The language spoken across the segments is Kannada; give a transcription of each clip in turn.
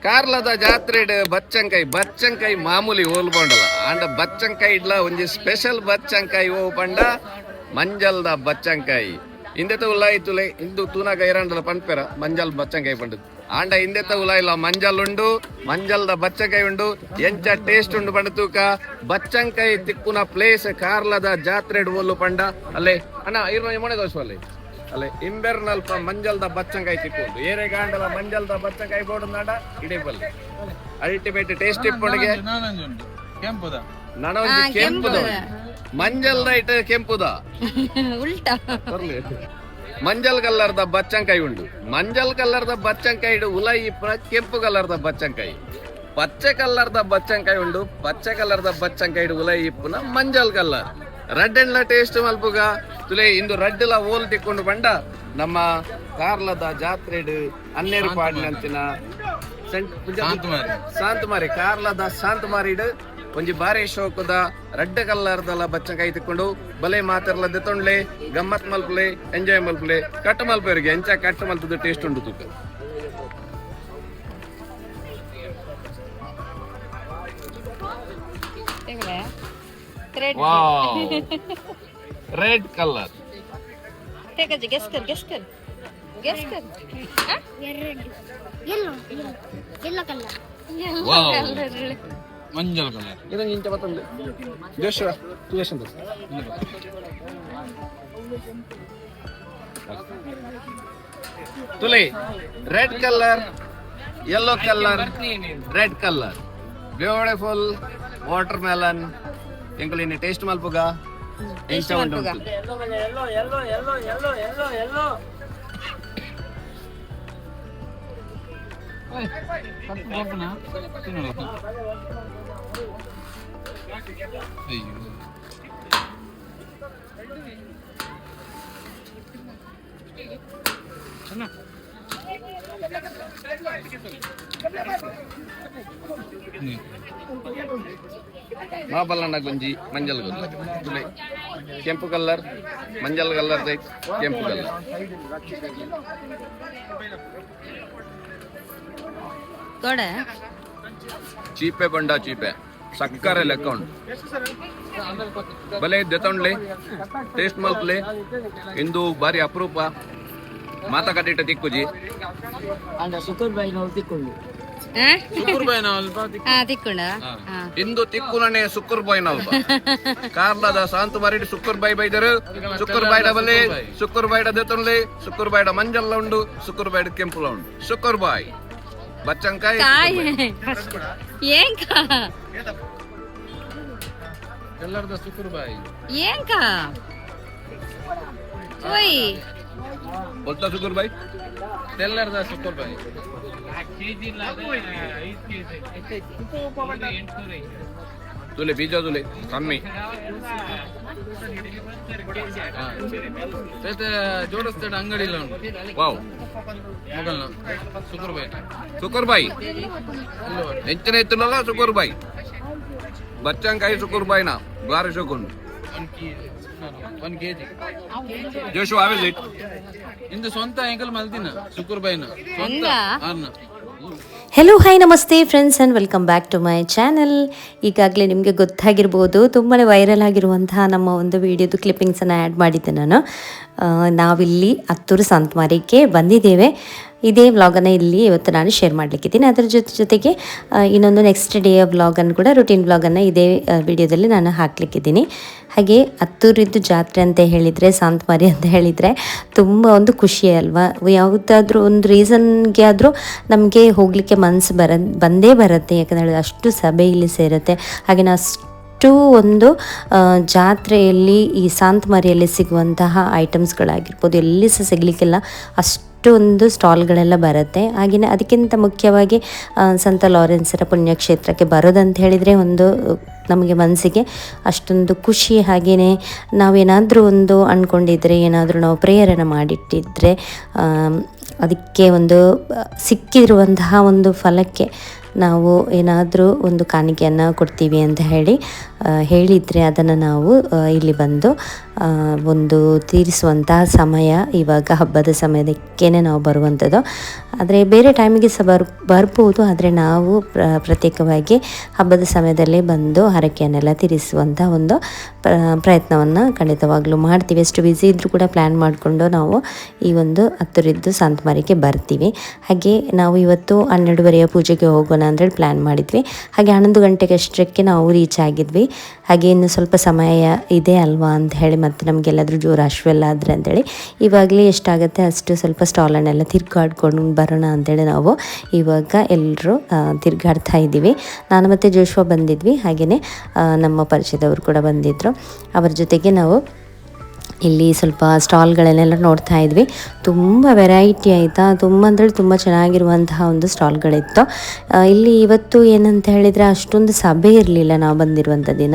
ಕಾರ್ಲದ ಜಾತ್ರೆ ಬಚ್ಚಂಕಾಯಿ ಮಾಮೂಲಿ ಓಲ್ ಬಂಡಲ ಅಂಡ ಬಚ್ಚಂಕಾಯಿ ಇಡ್ಲ ಒಂಜಿ ಸ್ಪೆಷಲ್ ಬಚ್ಚಂಕಾಯಿ ಓ ಪಂಡ ಮಂಜಲ್ದ ಬಚ್ಚಂಕಾಯಿ ಇಂದೆತ ಉಲಾಯಿ ತುಲೆ ಇಂದು ತೂನಾಗ ಇರಂಡಲ ಪಂಪೆರ ಮಂಜಲ್ ಬಚ್ಚಂಕಾಯಿ ಪಂಡು ಆಂಡ ಇಂದೆತ ಉಲಾಯಿಲ್ಲ ಮಂಜಲ್ ಉಂಡು ಮಂಜಲ್ದ ಬಚ್ಚಂಕಾಯಿ ಉಂಡು ಎಂಚ ಟೇಸ್ಟ್ ಉಂಡು ಪಂಡ ತೂಕ ಬಚ್ಚಂಕಾಯಿ ತಿಕ್ಕುನ ಪ್ಲೇಸ್ ಕಾರ್ಲದ ಜಾತ್ರೆ ಓಲು ಪಂಡ ಅಲ್ಲೇ ಅಣ್ಣ ಇರೋ ಮೊಣೆ ದೋಷವಲ್ಲೇ ಅಲ್ಲೇ ಇಂಬೆರ್ನಲ್ಪ ಮಂಜಲ್ದ ಬಚ್ಚಂಕಾಯಿ ತಿಕ್ಕೊಂಡು ಏರೆ ಗಾಂಡಲ ಮಂಜಲ್ದ ಬಚ್ಚಂಕಾಯಿ ಬೋರ್ಡ್ ನಾಡ ಇಡೀಬಲ್ಲಿ ಅಲ್ಟಿಮೇಟ್ ಟೇಸ್ಟ್ ಇಪ್ಪೊಂಡಿಗೆ ನನೊಂದು ಕೆಂಪುದ ಮಂಜಲ್ದ ಇಟ್ಟು ಕೆಂಪುದ ಉಲ್ಟಾ ಮಂಜಲ್ ಕಲರ್ದ ಬಚ್ಚಂಕಾಯಿ ಉಂಡು ಮಂಜಲ್ ಕಲರ್ದ ಬಚ್ಚಂಕಾಯಿ ಇಡು ಉಲೈ ಇಪ್ಪನ ಕೆಂಪು ಕಲರ್ದ ಬಚ್ಚಂಕಾಯಿ ಪಚ್ಚೆ ಕಲರ್ದ ಬಚ್ಚಂಕಾಯಿ ಉಂಡು ಪಚ್ಚೆ ಕಲರ್ದ ಬಚ್ಚಂಕಾಯಿ ಇಡು ಉಲೈ ಇಪ್ಪನ ಮಂಜಲ್ ಕಲರ್ ರೆಡ್ ಎಂಡ್ಲ ಟೇಸ್ಟ್ ಮಲ್ಪುಗ ತುಲೆ ಇಂದು ರೆಡ್ ಲ ಓಲ್ ತಿಕ್ಕೊಂಡು ಬಂಡ ನಮ್ಮ ಕಾರ್ಲದ ಜಾತ್ರೆ ಅನ್ನೇರು ಪಾಡಿನಂತಿನ ಶಾಂತಮಾರಿ ಕಾರ್ಲದ ಶಾಂತಮಾರಿಡ್ ಒಂಜಿ ಬಾರಿ ಶೋಕದ ರೆಡ್ ಕಲರ್ದಲ್ಲ ಬಚ್ಚಂಕಾಯಿ ತಿಕ್ಕೊಂಡು ಬಲೆ ಮಾತಿರ್ಲ ದೆತ್ತೊಂಡ್ಲೆ ಗಮ್ಮತ್ ಮಲ್ಪಲೆ ಎಂಜಾಯ್ ಮಲ್ಪಲೆ ಕಟ್ ಮಲ್ಪವರಿಗೆ ಎಂಚ ಕಟ್ ಮಲ್ಪದ ಟೇಸ್ಟ್ ಉಂಡು ತೂಕ ರೆಡ್ ಕಲರ್ ಮಂಜಲ್ ಕಲರ್ ಇದೊಂದು ಇಂಚ ಮತ್ತೊಂದು ಜೋಶುವ ತುಯಶಂತ ತುಲೆ red colour yellow colour red colour beautiful watermelon ಎಂಕುಲಿನ ಟೇಸ್ಟ್ ಮಲ್ಪುಗ ಎಂಚ ಉಂಟು ಮಾಬಲ್ಲಣ್ಣ ಗುಂಜಿ ಮಂಜಲ್ ತುಲೆ ಕೆಂಪು ಕಲರ್ ಮಂಜಲ್ ಕಲರ್ ಕೆಂಪು ಕಲರ್ ಚೀಪೆ ಬಂಡ ಚೀಪೆ ಸಕ್ಕರೆ ಲೆಕ್ಕ ಉಂಟು ಬಲೆ ದೆತ್ತೊಂಡ್ಲೆ ಟೇಸ್ಟ್ ಮಲ್ಪಲೆ ಇಂದು ಬಾರಿ ಅಪರೂಪ ಮಾತ ಕಟ್ಟಿಟ್ಟ ತಿಕ್ಕುಜಿ ಇಂದು ತಿಕ್ಕುನೇ ಸುಕ್ಕುರ್ ಬಾಯ್ ನಾವು ಕಾರ್ಲದ ಶಾಂತ ಮಾರಿಡ್ ಸುಕ್ಕುರ್ ಬಾಯ್ ಬೈದರು ಸುಕ್ಕುರ್ ಬಾಯ್ಡ ಬಲೆ ಸುಕ್ಕುರ್ ಬಾಯ್ಡ ದೆತ್ತೊಂಡ್ಲೆ ಸುಕ್ಕುರ್ ಬಾಯ್ಡ ಮಂಜಲ್ಲ ಉಂಡು ಸುಕ್ಕುರ್ ಬಾಯ್ಡ ಕೆಂಪುಲ ಉಂಡು ಸುಕ್ಕುರ್ ಬಾಯ್ ಬಚ್ಚಂಕಾಯಿ ಎಲ್ಲರದ ಸುಕ್ಕುರ್ ಬಾಯ್ बोलता शुक्र भाई तेलर दा शुक्र भाई तुले बीजा तुले कम्मी ಜೋಡಿಸ್ತಾಡ ಅಂಗಡಿಲ್ಲ ವಾವ್ ಮೊಗಲ್ನ ಶುಕ್ರ್ ಬಾಯಿ ಹೆಚ್ಚಿನ ಎತ್ತುನಲ್ಲ ಶುಕ್ರ್ ಬಾಯಿ ಬಚ್ಚಂಕಾಯಿ ಶುಕ್ರ್ ಬಾಯಿನ ಬಾರಿ ಶುಕ್ರ್ 1 kg ಜೋಶು ಆವೆಲ್ ಇಟ್ ಇಂದು ಸ್ವಂತ ಎಂಕಲ್ ಮಲ್ದಿನ ಶುಕ್ರ್ ಬಾಯಿನ ಸ್ವಂತ ಅನ್ನ ಹೆಲೋ ಹಾಯ್ ನಮಸ್ತೆ friends and welcome back to my channel. ಈಗಾಗಲೇ ನಿಮಗೆ ಗೊತ್ತಾಗಿರ್ಬೋದು ತುಂಬಾ ವೈರಲ್ ಆಗಿರುವಂತಹ ನಮ್ಮ ಒಂದು ವಿಡಿಯೋದು ಕ್ಲಿಪ್ಪಿಂಗ್ಸನ್ನು ಆ್ಯಡ್ ಮಾಡಿದ್ದೆ ನಾನು. ನಾವಿಲ್ಲಿ ಹತ್ತೂರು ಸಂತಮಾರಿಗೆ ಬಂದಿದ್ದೇವೆ. ಇದೇ ವ್ಲಾಗನ್ನು ಇಲ್ಲಿ ಇವತ್ತು ನಾನು ಶೇರ್ ಮಾಡಲಿಕ್ಕಿದ್ದೀನಿ. ಅದರ ಜೊತೆಗೆ ಇನ್ನೊಂದು ನೆಕ್ಸ್ಟ್ ಡೇ ವ್ಲಾಗನ್ನು ಕೂಡ ರೂಟೀನ್ ವ್ಲಾಗನ್ನು ಇದೇ ವಿಡಿಯೋದಲ್ಲಿ ನಾನು ಹಾಕಲಿಕ್ಕಿದ್ದೀನಿ. ಹಾಗೆ ಹತ್ತೂರಿದ್ದು ಜಾತ್ರೆ ಅಂತ ಹೇಳಿದರೆ ಸಂತಮಾರಿ ಅಂತ ಹೇಳಿದರೆ ತುಂಬ ಒಂದು ಖುಷಿ ಅಲ್ವಾ. ಯಾವುದಾದ್ರೂ ಒಂದು ರೀಸನ್ಗೆ ಆದರೂ ನಮಗೆ ಹೋಗಲಿಕ್ಕೆ ಮನಸ್ಸು ಬಂದೇ ಬರುತ್ತೆ. ಯಾಕಂದರೆ ಅಷ್ಟು ಸಭೆ ಇಲ್ಲಿ ಸೇರುತ್ತೆ. ಹಾಗೆ ಅಷ್ಟು ಒಂದು ಜಾತ್ರೆಯಲ್ಲಿ ಈ ಸಂತಮಾರಿಯಲ್ಲಿ ಸಿಗುವಂತಹ ಐಟಮ್ಸ್ಗಳಾಗಿರ್ಬೋದು ಎಲ್ಲಿ ಸಹ ಸಿಗಲಿಕ್ಕಿಲ್ಲ, ಅಷ್ಟು ಒಂದು ಸ್ಟಾಲ್ಗಳೆಲ್ಲ ಬರುತ್ತೆ. ಹಾಗೆಯೇ ಅದಕ್ಕಿಂತ ಮುಖ್ಯವಾಗಿ ಸಂತ ಲಾರೆನ್ಸರ ಪುಣ್ಯಕ್ಷೇತ್ರಕ್ಕೆ ಬರೋದಂತ ಹೇಳಿದರೆ ಒಂದು ನಮಗೆ ಮನಸ್ಸಿಗೆ ಅಷ್ಟೊಂದು ಖುಷಿ. ಹಾಗೆಯೇ ನಾವೇನಾದರೂ ಒಂದು ಅಂದ್ಕೊಂಡಿದ್ರೆ, ಏನಾದರೂ ನಾವು ಪ್ರೇಯರನ್ನು ಮಾಡಿಟ್ಟಿದ್ರೆ ಅದಕ್ಕೆ ಒಂದು ಸಿಕ್ಕಿರುವಂತಹ ಒಂದು ಫಲಕ್ಕೆ ನಾವು ಏನಾದರೂ ಒಂದು ಕಾಣಿಕೆಯನ್ನು ಕೊಡ್ತೀವಿ ಅಂತ ಹೇಳಿ ಹೇಳಿದರೆ ಅದನ್ನು ನಾವು ಇಲ್ಲಿ ಬಂದು ಒಂದು ತೀರಿಸುವಂತಹ ಸಮಯ ಇವಾಗ ಹಬ್ಬದ ಸಮಯಕ್ಕೆ ನಾವು ಬರುವಂಥದ್ದು. ಆದರೆ ಬೇರೆ ಟೈಮಿಗೆ ಸಹ ಬರ್ಬೋದು, ಆದರೆ ನಾವು ಪ್ರತ್ಯೇಕವಾಗಿ ಹಬ್ಬದ ಸಮಯದಲ್ಲೇ ಬಂದು ಹರಕೆಯನ್ನೆಲ್ಲ ತೀರಿಸುವಂಥ ಒಂದು ಪ್ರಯತ್ನವನ್ನು ಖಂಡಿತವಾಗ್ಲೂ ಮಾಡ್ತೀವಿ. ಎಷ್ಟು ಬ್ಯುಸಿ ಇದ್ದರೂ ಕೂಡ ಪ್ಲ್ಯಾನ್ ಮಾಡಿಕೊಂಡು ನಾವು ಈ ಒಂದು ಹತ್ತುರಿದ್ದು ಸಾಂತಮಾರಿಗೆ ಬರ್ತೀವಿ. ಹಾಗೆ ನಾವು ಇವತ್ತು 12:30 ಪೂಜೆಗೆ ಹೋಗೋಣ ಅಂತೇಳಿ ಪ್ಲ್ಯಾನ್ ಮಾಡಿದ್ವಿ. ಹಾಗೆ 11 ಗಂಟೆಗೆ ಅಷ್ಟಕ್ಕೆ ನಾವು ರೀಚ್ ಆಗಿದ್ವಿ. ಹಾಗೆ ಇನ್ನು ಸ್ವಲ್ಪ ಸಮಯ ಇದೆ ಅಲ್ವಾ ಅಂತ ಹೇಳಿ ಮತ್ತು ನಮಗೆಲ್ಲಾದರೂ ಜೋರು ಅಶ್ವೆಲ್ಲ ಆದರೆ ಅಂತೇಳಿ ಇವಾಗಲೇ ಎಷ್ಟಾಗುತ್ತೆ ಅಷ್ಟು ಸ್ವಲ್ಪ ಸ್ಟಾಲನ್ನೆಲ್ಲ ತಿರ್ಗಾಡ್ಕೊಂಡು ಬರೋಣ ಅಂತೇಳಿ ನಾವು ಇವಾಗ ಎಲ್ಲರೂ ತಿರ್ಗಾಡ್ತಾ ಇದ್ದೀವಿ. ನಾನು ಮತ್ತು ಜೋಶ್ವಾ ಬಂದಿದ್ವಿ, ಹಾಗೆಯೇ ನಮ್ಮ ಪರಿಚಯದವರು ಕೂಡ ಬಂದಿದ್ದರು. ಅವರ ಜೊತೆಗೆ ನಾವು ಇಲ್ಲಿ ಸ್ವಲ್ಪ ಸ್ಟಾಲ್ಗಳನ್ನೆಲ್ಲ ನೋಡ್ತಾ ಇದ್ವಿ. ತುಂಬ ವೆರೈಟಿ ಆಯಿತಾ, ತುಂಬ ಅಂದರೆ ತುಂಬ ಚೆನ್ನಾಗಿರುವಂತಹ ಒಂದು ಸ್ಟಾಲ್ಗಳಿತ್ತು. ಇಲ್ಲಿ ಇವತ್ತು ಏನಂತ ಹೇಳಿದರೆ ಅಷ್ಟೊಂದು ಸಭೆ ಇರಲಿಲ್ಲ ನಾವು ಬಂದಿರುವಂಥ ದಿನ.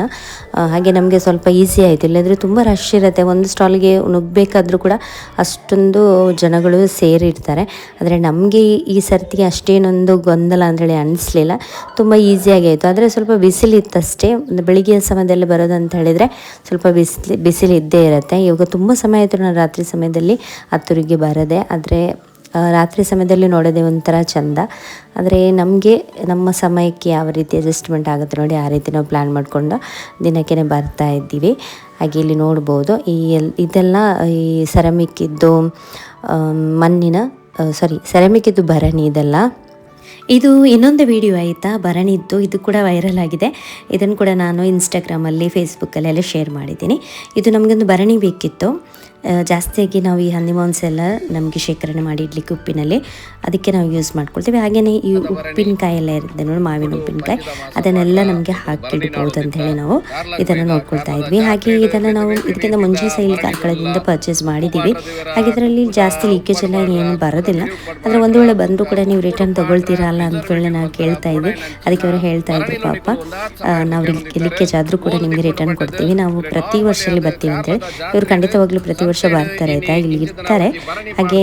ಹಾಗೆ ನಮಗೆ ಸ್ವಲ್ಪ ಈಸಿ ಆಯಿತು. ಇಲ್ಲಾಂದರೆ ತುಂಬ ರಶ್ ಇರುತ್ತೆ, ಒಂದು ಸ್ಟಾಲ್ಗೆ ನುಗ್ಗಬೇಕಾದ್ರೂ ಕೂಡ ಅಷ್ಟೊಂದು ಜನಗಳು ಸೇರಿರ್ತಾರೆ. ಆದರೆ ನಮಗೆ ಈ ಸರ್ತಿಗೆ ಅಷ್ಟೇನೊಂದು ಗೊಂದಲ ಅಂತೇಳಿ ಅನ್ನಿಸ್ಲಿಲ್ಲ, ತುಂಬ ಈಸಿಯಾಗಿ ಆಯಿತು. ಆದರೆ ಸ್ವಲ್ಪ ಬಿಸಿಲಿತ್ತಷ್ಟೇ. ಬೆಳಿಗ್ಗೆ ಸಮಯದಲ್ಲಿ ಬರೋದಂತ ಹೇಳಿದರೆ ಸ್ವಲ್ಪ ಬಿಸಿಲಿದ್ದೇ ಇರುತ್ತೆ. ಇವಾಗ ತುಂಬ ಸಮಯ ಆಯಿತು ನಾನು ರಾತ್ರಿ ಸಮಯದಲ್ಲಿ ಹತ್ತೂರಿಗೆ ಬರದೆ, ಆದರೆ ರಾತ್ರಿ ಸಮಯದಲ್ಲಿ ನೋಡೋದೇ ಒಂಥರ ಚೆಂದ. ಆದರೆ ನಮಗೆ ನಮ್ಮ ಸಮಯಕ್ಕೆ ಯಾವ ರೀತಿ ಅಡ್ಜಸ್ಟ್ಮೆಂಟ್ ಆಗುತ್ತೆ ನೋಡಿ, ಆ ರೀತಿ ನಾವು ಪ್ಲ್ಯಾನ್ ಮಾಡಿಕೊಂಡು ದಿನಕ್ಕೆ ಬರ್ತಾ ಇದ್ದೀವಿ. ಹಾಗೆ ಇಲ್ಲಿ ನೋಡ್ಬೋದು ಇದೆಲ್ಲ ಈ ಸೆರಾಮಿಕ್ ಇದ್ದು ಸೆರಾಮಿಕ್ ಇದ್ದು ಭರಣಿ ಇದೆಲ್ಲ. ಇದು ಇನ್ನೊಂದು ವಿಡಿಯೋ ಆಯಿತಾ, ಭರಣಿದ್ದು, ಇದು ಕೂಡ ವೈರಲ್ ಆಗಿದೆ. ಇದನ್ನು ಕೂಡ ನಾನು ಇನ್ಸ್ಟಾಗ್ರಾಮಲ್ಲಿ ಫೇಸ್ಬುಕ್ಕಲ್ಲೆಲ್ಲ ಶೇರ್ ಮಾಡಿದ್ದೀನಿ. ಇದು ನಮಗೊಂದು ಭರಣಿ ಬೇಕಿತ್ತು. ಜಾಸ್ತಿಯಾಗಿ ನಾವು ಈ ಹನಿಮೂನ್ಸ್ ಎಲ್ಲ ನಮಗೆ ಶೇಖರಣೆ ಮಾಡಿ ಇಡ್ಲಿಕ್ಕೆ ಉಪ್ಪಿನಲ್ಲಿ, ಅದಕ್ಕೆ ನಾವು ಯೂಸ್ ಮಾಡ್ಕೊಳ್ತೀವಿ. ಹಾಗೆಯೇ ಈ ಉಪ್ಪಿನಕಾಯಿ ಎಲ್ಲ ಇರುತ್ತೆ ನೋಡಿ, ಮಾವಿನ ಉಪ್ಪಿನಕಾಯಿ, ಅದನ್ನೆಲ್ಲ ನಮಗೆ ಹಾಕಿಡ್ಬೋದು ಅಂತ ಹೇಳಿ ನಾವು ಇದನ್ನು ನೋಡ್ಕೊಳ್ತಾ ಇದ್ವಿ. ಹಾಗೆ ಇದನ್ನು ನಾವು ಇದಕ್ಕಿಂತ ಮುಂಚೆ ಸಹ ಇಲ್ಲಿ ಕಾರ್ಕಳದಿಂದ ಪರ್ಚೇಸ್ ಮಾಡಿದ್ದೀವಿ. ಹಾಗೆ ಇದರಲ್ಲಿ ಜಾಸ್ತಿ ಲೀಕೇಜ್ ಎಲ್ಲ ಏನು ಬರೋದಿಲ್ಲ. ಆದರೆ ಒಂದು ವೇಳೆ ಬಂದರೂ ಕೂಡ ನೀವು ರಿಟರ್ನ್ ತೊಗೊಳ್ತೀರಾ ಅಲ್ಲ ಅಂದ್ಕೊಳ್ಳಿ ನಾವು ಕೇಳ್ತಾ ಇದ್ವಿ. ಅದಕ್ಕೆ ಅವರು ಹೇಳ್ತಾ ಇದ್ರು, ಪಾಪ ನಾವು ಲೀಕೇಜ್ ಆದರೂ ಕೂಡ ನಿಮಗೆ ರಿಟರ್ನ್ ಕೊಡ್ತೀವಿ, ನಾವು ಪ್ರತಿ ವರ್ಷದಲ್ಲಿ ಬರ್ತೀವಿ ಅಂತೇಳಿ. ಇವರು ಖಂಡಿತವಾಗ್ಲೂ ಪ್ರತಿ ವರ್ಷ ಬರ್ತಾರೆ ಆಯಿತಾ, ಇಲ್ಲಿ ಇರ್ತಾರೆ. ಹಾಗೆ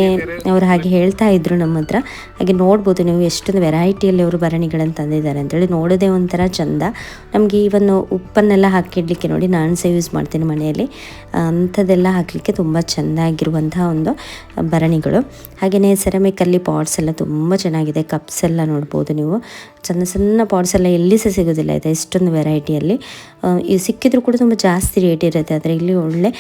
ಅವ್ರು ಹಾಗೆ ಹೇಳ್ತಾ ಇದ್ರು ನಮ್ಮ ಹತ್ರ. ಹಾಗೆ ನೋಡ್ಬೋದು ನೀವು ಎಷ್ಟೊಂದು ವೆರೈಟಿಯಲ್ಲಿ ಅವರು ಭರಣಿಗಳನ್ನು ತಂದಿದ್ದಾರೆ ಅಂತೇಳಿ. ನೋಡೋದೇ ಒಂಥರ ಚೆಂದ. ನಮಗೆ ಇವನ್ನು ಉಪ್ಪನ್ನೆಲ್ಲ ಹಾಕಿಡ್ಲಿಕ್ಕೆ ನೋಡಿ, ನಾನು ಸಹ ಯೂಸ್ ಮಾಡ್ತೀನಿ ಮನೆಯಲ್ಲಿ, ಅಂಥದ್ದೆಲ್ಲ ಹಾಕಲಿಕ್ಕೆ ತುಂಬ ಚೆಂದಾಗಿರುವಂತಹ ಒಂದು ಭರಣಿಗಳು. ಹಾಗೆಯೇ ಸೆರಾಮಿಕಲ್ಲಿ ಪಾಟ್ಸ್ ಎಲ್ಲ ತುಂಬ ಚೆನ್ನಾಗಿದೆ. ಕಪ್ಸ್ ಎಲ್ಲ ನೋಡ್ಬೋದು ನೀವು, ಸಣ್ಣ ಸಣ್ಣ ಪಾಟ್ಸ್ ಎಲ್ಲ ಎಲ್ಲಿ ಸಹ ಸಿಗೋದಿಲ್ಲ ಆಯಿತಾ, ಎಷ್ಟೊಂದು ವೆರೈಟಿಯಲ್ಲಿ. ಸಿಕ್ಕಿದ್ರೂ ಕೂಡ ತುಂಬ ಜಾಸ್ತಿ ರೇಟ್ ಇರುತ್ತೆ. ಆದರೆ ಇಲ್ಲಿ ಒಳ್ಳೆ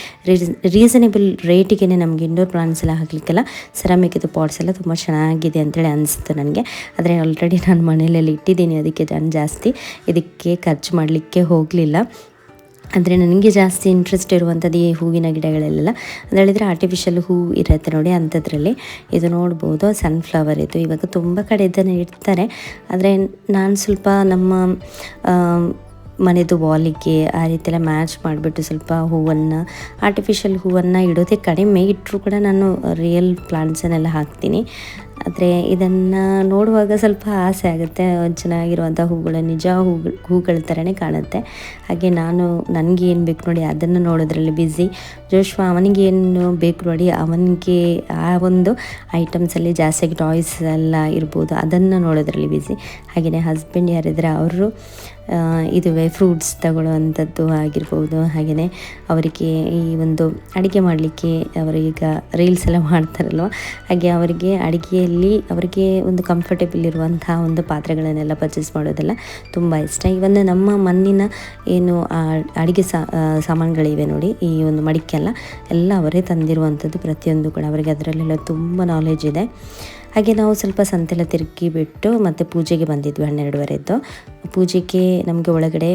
ರೀಸನೇಬಲ್ ರೇಟಿಗೆ ನಮಗೆ ಇಂಡೋರ್ ಪ್ಲಾಂಟ್ಸ್ ಎಲ್ಲ ಹಾಕಲಿಕ್ಕೆಲ್ಲ ಸೆರಾಮಿಕ್ದು ಪಾಟ್ಸ್ ಎಲ್ಲ ತುಂಬ ಚೆನ್ನಾಗಿದೆ ಅಂತೇಳಿ ಅನಿಸುತ್ತೆ ನನಗೆ. ಆದರೆ ಆಲ್ರೆಡಿ ನಾನು ಮನೆಯಲ್ಲೆಲ್ಲ ಇಟ್ಟಿದ್ದೀನಿ, ಅದಕ್ಕೆ ನಾನು ಜಾಸ್ತಿ ಇದಕ್ಕೆ ಖರ್ಚು ಮಾಡಲಿಕ್ಕೆ ಹೋಗಲಿಲ್ಲ. ಅಂದರೆ ನನಗೆ ಜಾಸ್ತಿ ಇಂಟ್ರೆಸ್ಟ್ ಇರುವಂಥದ್ದು ಈ ಹೂವಿನ ಗಿಡಗಳಲ್ಲೆಲ್ಲ ಅಂತ ಹೇಳಿದರೆ ಆರ್ಟಿಫಿಷಿಯಲ್ ಹೂ ಇರುತ್ತೆ ನೋಡಿ, ಅಂಥದ್ರಲ್ಲಿ ಇದು ನೋಡ್ಬೋದು. ಸನ್ಫ್ಲವರ್ ಇದು ಇವಾಗ ತುಂಬ ಕಡೆ ಇದನ್ನು ಇಡ್ತಾರೆ. ಆದರೆ ನಾನು ಸ್ವಲ್ಪ ನಮ್ಮ ಮನೆದು ವಾಲಿಗೆ ಆ ರೀತಿ ಎಲ್ಲ ಮ್ಯಾಚ್ ಮಾಡಿಬಿಟ್ಟು ಸ್ವಲ್ಪ ಹೂವನ್ನು, ಆರ್ಟಿಫಿಷಿಯಲ್ ಹೂವನ್ನು ಇಡೋದೇ ಕಡಿಮೆ. ಇಟ್ಟರೂ ಕೂಡ ನಾನು ರಿಯಲ್ ಪ್ಲಾಂಟ್ಸನ್ನೆಲ್ಲ ಹಾಕ್ತೀನಿ. ಆದರೆ ಇದನ್ನು ನೋಡುವಾಗ ಸ್ವಲ್ಪ ಆಸೆ ಆಗುತ್ತೆ, ಚೆನ್ನಾಗಿರುವಂಥ ಹೂಗಳು ನಿಜ ಹೂಗಳ ಥರನೇ ಕಾಣುತ್ತೆ. ಹಾಗೆ ನನಗೆ ಏನು ಬೇಕು ನೋಡಿ ಅದನ್ನು ನೋಡೋದ್ರಲ್ಲಿ ಬ್ಯುಸಿ. ಜೋಶ್ವಾ ಅವನಿಗೇನು ಬೇಕು ನೋಡಿ ಅವನಿಗೆ ಆ ಒಂದು ಐಟಮ್ಸಲ್ಲಿ ಜಾಸ್ತಿಯಾಗಿ ಟಾಯ್ಸ್ ಎಲ್ಲ ಇರ್ಬೋದು, ಅದನ್ನು ನೋಡೋದ್ರಲ್ಲಿ ಬ್ಯುಸಿ. ಹಾಗೆಯೇ ಹಸ್ಬೆಂಡ್ ಯಾರಿದ್ರೆ ಅವರು ಇದುವೇ ಫ್ರೂಟ್ಸ್ ತಗೊಳ್ಳುವಂಥದ್ದು ಆಗಿರ್ಬೋದು. ಹಾಗೆಯೇ ಅವರಿಗೆ ಈ ಒಂದು ಅಡುಗೆ ಮಾಡಲಿಕ್ಕೆ ಅವರೀಗ ರೀಲ್ಸ್ ಎಲ್ಲ ಮಾಡ್ತಾರಲ್ವ, ಹಾಗೆ ಅವರಿಗೆ ಅಡುಗೆಯಲ್ಲಿ ಅವರಿಗೆ ಒಂದು ಕಂಫರ್ಟೇಬಲ್ ಇರುವಂಥ ಒಂದು ಪಾತ್ರೆಗಳನ್ನೆಲ್ಲ ಪರ್ಚೇಸ್ ಮಾಡೋದೆಲ್ಲ ತುಂಬ ಇಷ್ಟ. ಇವನ್ನ ನಮ್ಮ ಮಣ್ಣಿನ ಏನು ಅಡುಗೆ ಸಾಮಾನುಗಳಿವೆ ನೋಡಿ, ಈ ಒಂದು ಮಡಿಕೆಲ್ಲ ಎಲ್ಲ ಅವರೇ ತಂದಿರುವಂಥದ್ದು ಪ್ರತಿಯೊಂದು ಕೂಡ. ಅವರಿಗೆ ಅದರಲ್ಲೆಲ್ಲ ತುಂಬ ನಾಲೆಜ್ ಇದೆ. ಹಾಗೆ ನಾವು ಸ್ವಲ್ಪ ಸಂತೆಲ್ಲ ತಿರುಗಿ ಬಿಟ್ಟು ಮತ್ತು ಪೂಜೆಗೆ ಬಂದಿದ್ವಿ 12:30. ಪೂಜೆಗೆ ನಮಗೆ ಒಳಗಡೆ